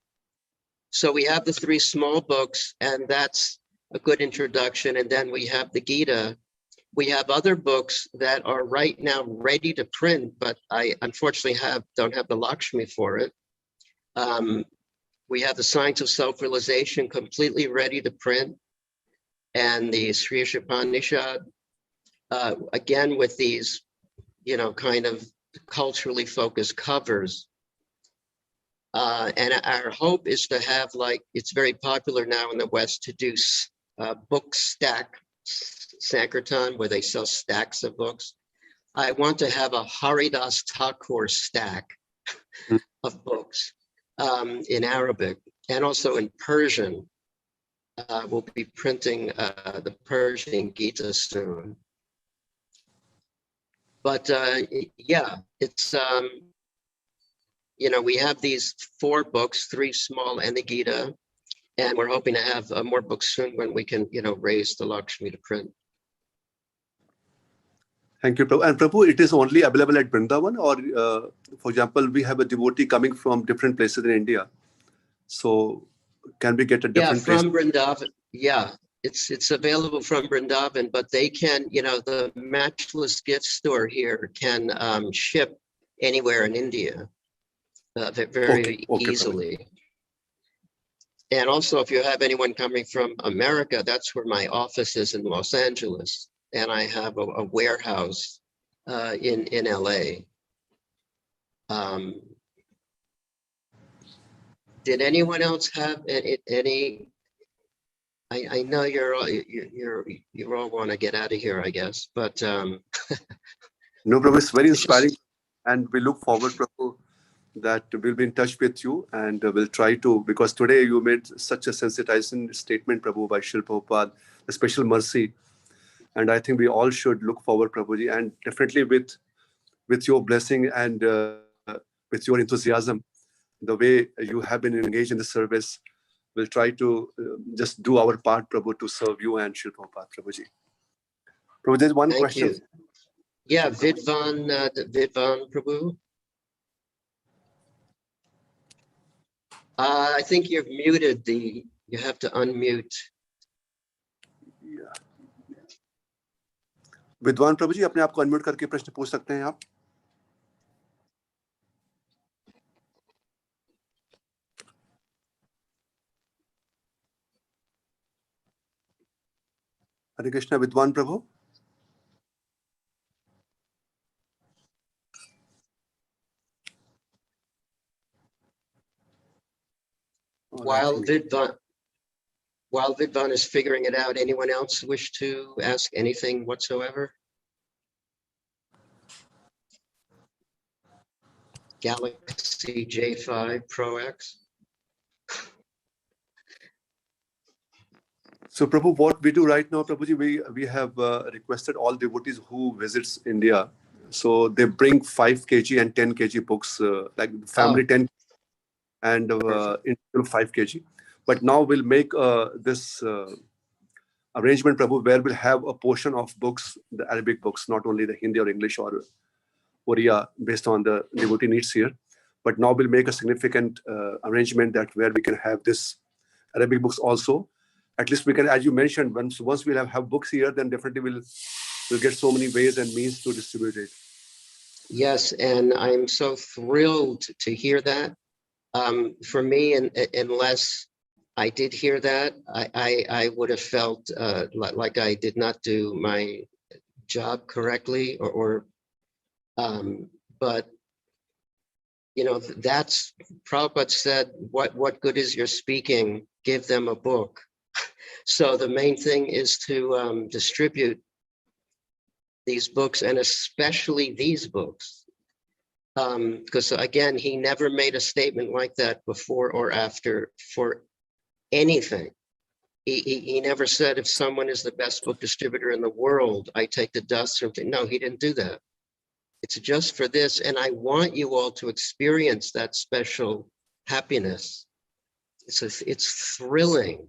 So we have the 3 small books, and that's a good introduction. And then we have the Gita. We have other books that are right now ready to print, but I unfortunately don't have the Lakshmi for it. We have the Science of Self-Realization completely ready to print, and the Sri Upanishad, again with these, kind of culturally focused covers. And our hope is to have, like, it's very popular now in the West to do book stack Sankirtan, where they sell stacks of books. I want to have a Haridas Thakur stack of books in Arabic, and also in Persian. We'll be printing the Persian Gita soon. But yeah, it's, we have these 4 books, 3 small and the Gita, and we're hoping to have more books soon when we can, raise the Lakshmi to print. Thank you, Prabhu. And Prabhu, it is only available at Vrindavan, or for example, we have a devotee coming from different places in India. So can we get a different place? Yeah, from Vrindavan. Yeah, it's available from Vrindavan, but they can, the Matchless Gift Store here can ship anywhere in India very easily. Prabhu. And also, if you have anyone coming from America, that's where my office is in Los Angeles. And I have a warehouse in LA. Did anyone else have any? I know you all want to get out of here, I guess, but no, Prabhu, it's very inspiring, and we look forward, Prabhu, that we'll be in touch with you, and we'll try to, because today you made such a sensitizing statement, Prabhu, by Srila Prabhupada, the special mercy. And I think we all should look forward, Prabhuji, and definitely with your blessing and with your enthusiasm, the way you have been engaged in the service, we'll try to just do our part, Prabhu, to serve you and Srila Prabhupada, Prabhuji. Prabhu, there's one Thank question. you. Yeah, Vidvan, Vidvan Prabhu. I think you're muted. You have to unmute. Yeah. विद्वान प्रभु जी, अपने आप को unmute करके प्रश्न पूछ सकते हैं आप. हरे कृष्णा, विद्वान प्रभु. While Vidvan is figuring it out, anyone else wish to ask anything whatsoever? Galaxy J5 Pro X. So, Prabhu, what we do right now, Prabhuji, we have requested all devotees who visits India. So they bring 5 kg and 10 kg books, like family 10 and individual 5 kg. But now we'll make this arrangement, Prabhu, where we'll have a portion of books, the Arabic books, not only the Hindi or English or Oriya, based on the devotee needs here. But now we'll make a significant arrangement that where we can have this Arabic books also. At least we can, as you mentioned, once we'll have books here, then definitely we'll get so many ways and means to distribute it. Yes, and I'm so thrilled to hear that. For me, unless I did hear that, I would have felt like I did not do my job correctly, but you know, that's Prabhupada said, what good is your speaking? Give them a book. So the main thing is to distribute these books, and especially these books. Because again, he never made a statement like that before or after for anything. He never said, if someone is the best book distributor in the world, I take the dust from. No, he didn't do that. It's just for this, and I want you all to experience that special happiness. It's thrilling.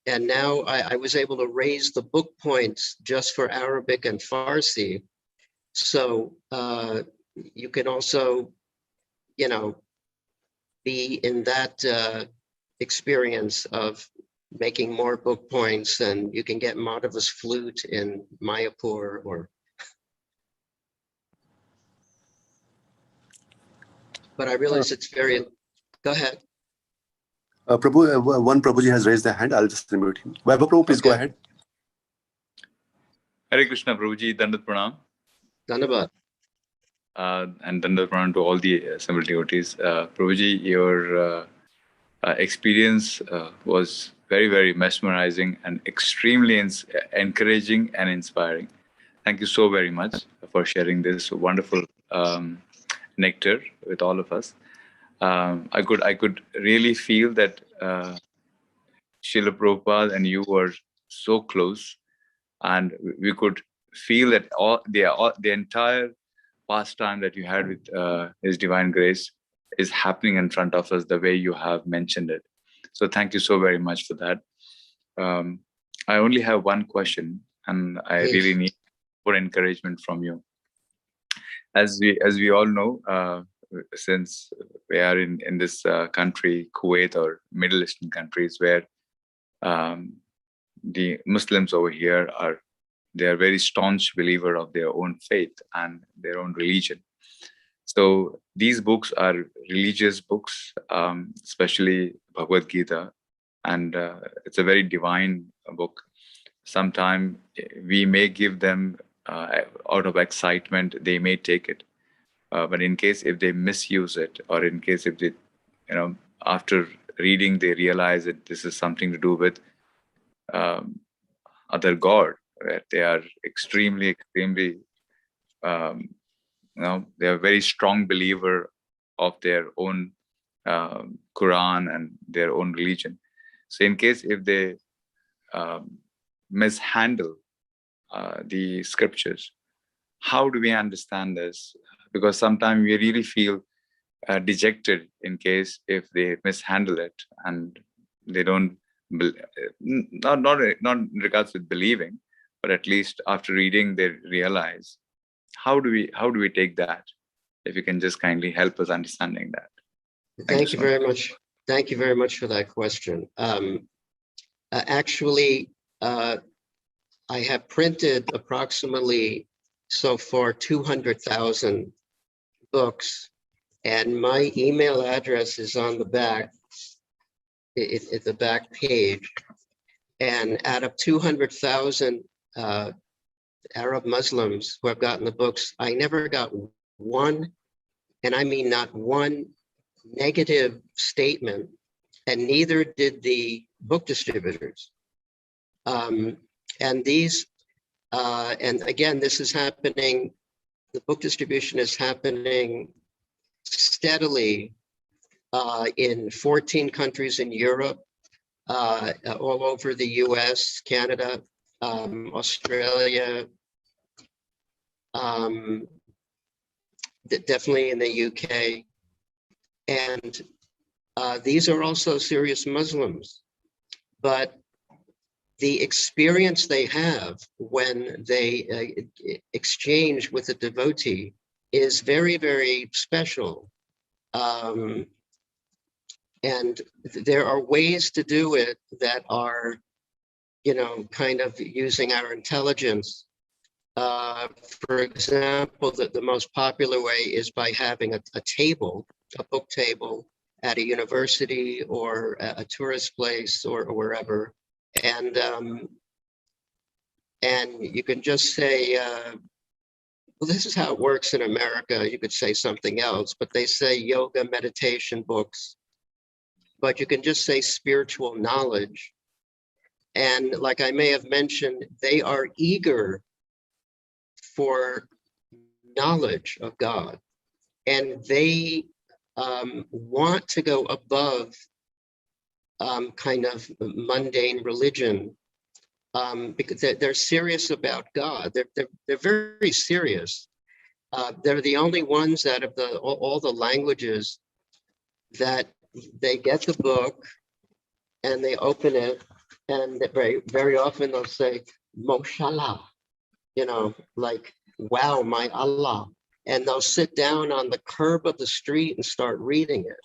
And now I was able to raise the book points just for Arabic and Farsi. So you can also, you know, be in that experience of making more book points, and you can get Madhava's flute in Mayapur or. But I realize it's very. Go ahead. Prabhu, one Prabhuji has raised their hand. I'll just unmute him. Vaibhav Prabhu, please go ahead. Hare Krishna, Prabhuji, Dandat Pranam. Dhanabad. And Dandat Pranam to all the assembled devotees. Prabhuji, your experience was very, very mesmerizing and extremely encouraging and inspiring. Thank you so very much for sharing this wonderful nectar with all of us. I could really feel that Srila Prabhupada and you were so close, and we could feel that the entire pastime that you had with His Divine Grace is happening in front of us the way you have mentioned it. So thank you so very much for that. I only have one question, and I really need more encouragement from you. As we all know, since we are in this country, Kuwait or Middle Eastern countries, where the Muslims over here they are very staunch believer of their own faith and their own religion. So these books are religious books, especially Bhagavad Gita, and it's a very divine book. Sometimes we may give them out of excitement, they may take it. But in case if they misuse it, or in case if they, after reading, they realize that this is something to do with other god, where they are extremely they are very strong believer of their own Quran and their own religion. So in case if they mishandle the scriptures, how do we understand this? Because sometimes we really feel dejected in case if they mishandle it and they don't, not in regards with believing, but at least after reading they realize. How do we take that? If you can just kindly help us understanding that. Thank you very much. Thank you very much for that question. Actually, I have printed approximately so far 200,000 books, and my email address is on the back, at the back page. And out of 200,000 Arab Muslims who have gotten the books, I never got one, and I mean not one, negative statement, and neither did the book distributors. And these, and again, this is happening, the book distribution is happening steadily in 14 countries in Europe, all over the US, Canada, Australia, definitely in the UK. And these are also serious Muslims, but the experience they have when they exchange with a devotee is very, very special. And there are ways to do it that are, kind of using our intelligence. For example, the most popular way is by having a table, a book table at a university or a tourist place or wherever. And you can just say, well, this is how it works in America. You could say something else, but they say yoga, meditation books, but you can just say spiritual knowledge. And like I may have mentioned, they are eager for knowledge of God, and they want to go above kind of mundane religion, because they're serious about God. They're very serious. They're the only ones out of all the languages that they get the book and they open it, and very, very often they'll say, Moshallah, like, wow, my Allah. And they'll sit down on the curb of the street and start reading it.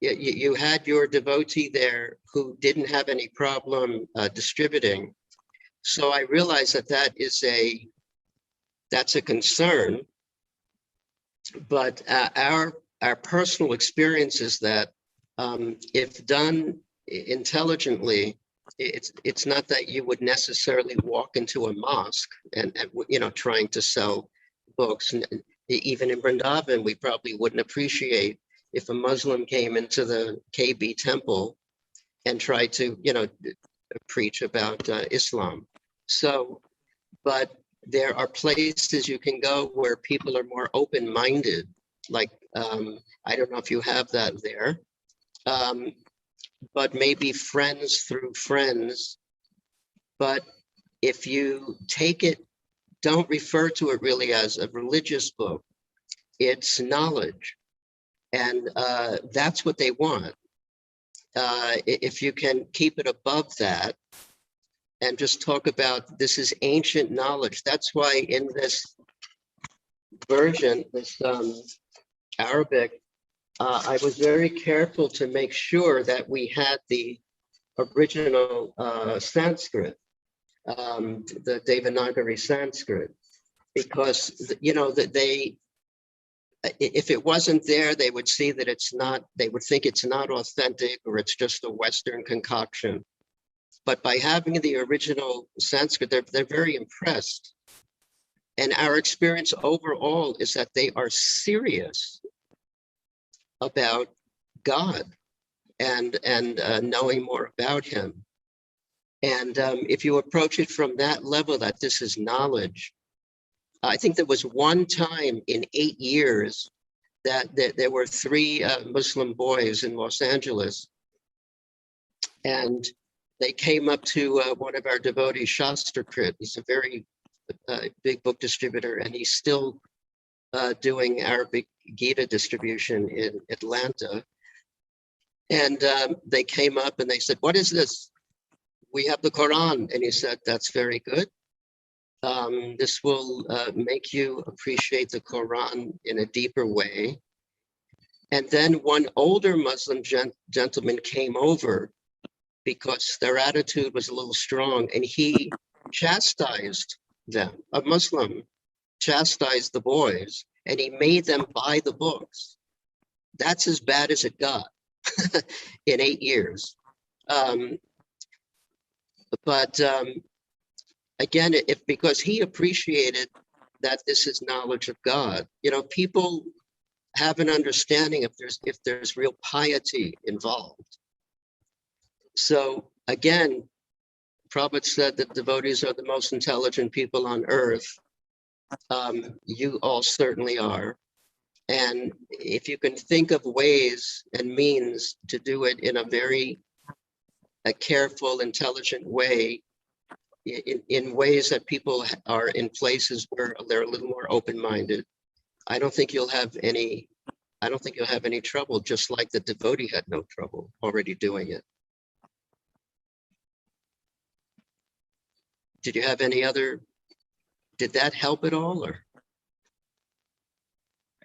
You had your devotee there who didn't have any problem distributing. So I realize that's a concern. But our personal experience is that if done intelligently, it's not that you would necessarily walk into a mosque and trying to sell books. And even in Vrindavan, we probably wouldn't appreciate if a Muslim came into the KB temple and tried to preach about Islam. So, but there are places you can go where people are more open-minded. Like, I don't know if you have that there, but maybe friends through friends. But if you take it, don't refer to it really as a religious book. It's knowledge. And that's what they want. If you can keep it above that, and just talk about this is ancient knowledge. That's why in this version, this Arabic, I was very careful to make sure that we had the original Sanskrit, the Devanagari Sanskrit, because that if it wasn't there, they would see that it's not. They would think it's not authentic, or it's just a Western concoction. But by having the original Sanskrit, they're very impressed. And our experience overall is that they are serious about God and knowing more about Him. And if you approach it from that level, that this is knowledge, I think there was one time in 8 years that there were 3 Muslim boys in Los Angeles, and they came up to one of our devotees, Shastrakrit. He's a very big book distributor, and he's still doing Arabic Gita distribution in Atlanta. And they came up and they said, "What is this? We have the Quran." And he said, "That's very good. This will make you appreciate the Quran in a deeper way." And then one older Muslim gentleman came over because their attitude was a little strong, and he chastised them. A Muslim chastised the boys, and he made them buy the books. That's as bad as it got in 8 years. Again, because he appreciated that this is knowledge of God. You know, people have an understanding if there's real piety involved. So again, Prabhupada said that devotees are the most intelligent people on earth. You all certainly are. And if you can think of ways and means to do it in a very careful, intelligent way, in ways that people are in places where they're a little more open-minded, I don't think you'll have any trouble, just like the devotee had no trouble already doing it. Did you have any other, did that help at all, or?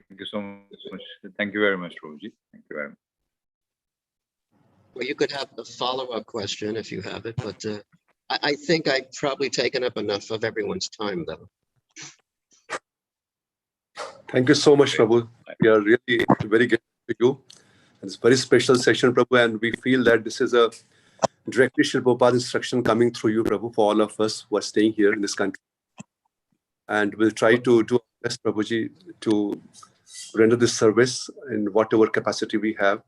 Thank you so much. Thank you very much, Prabhuji. Thank you very much. Well, you could have a follow-up question if you have it, but I think I've probably taken up enough of everyone's time, though. Thank you so much, Prabhu. We are really very grateful to you. It's a very special session, Prabhu, and we feel that this is a directly Srila Prabhupada instruction coming through you, Prabhu, for all of us who are staying here in this country. And we'll try to do our best, Prabhuji, to render this service in whatever capacity we have.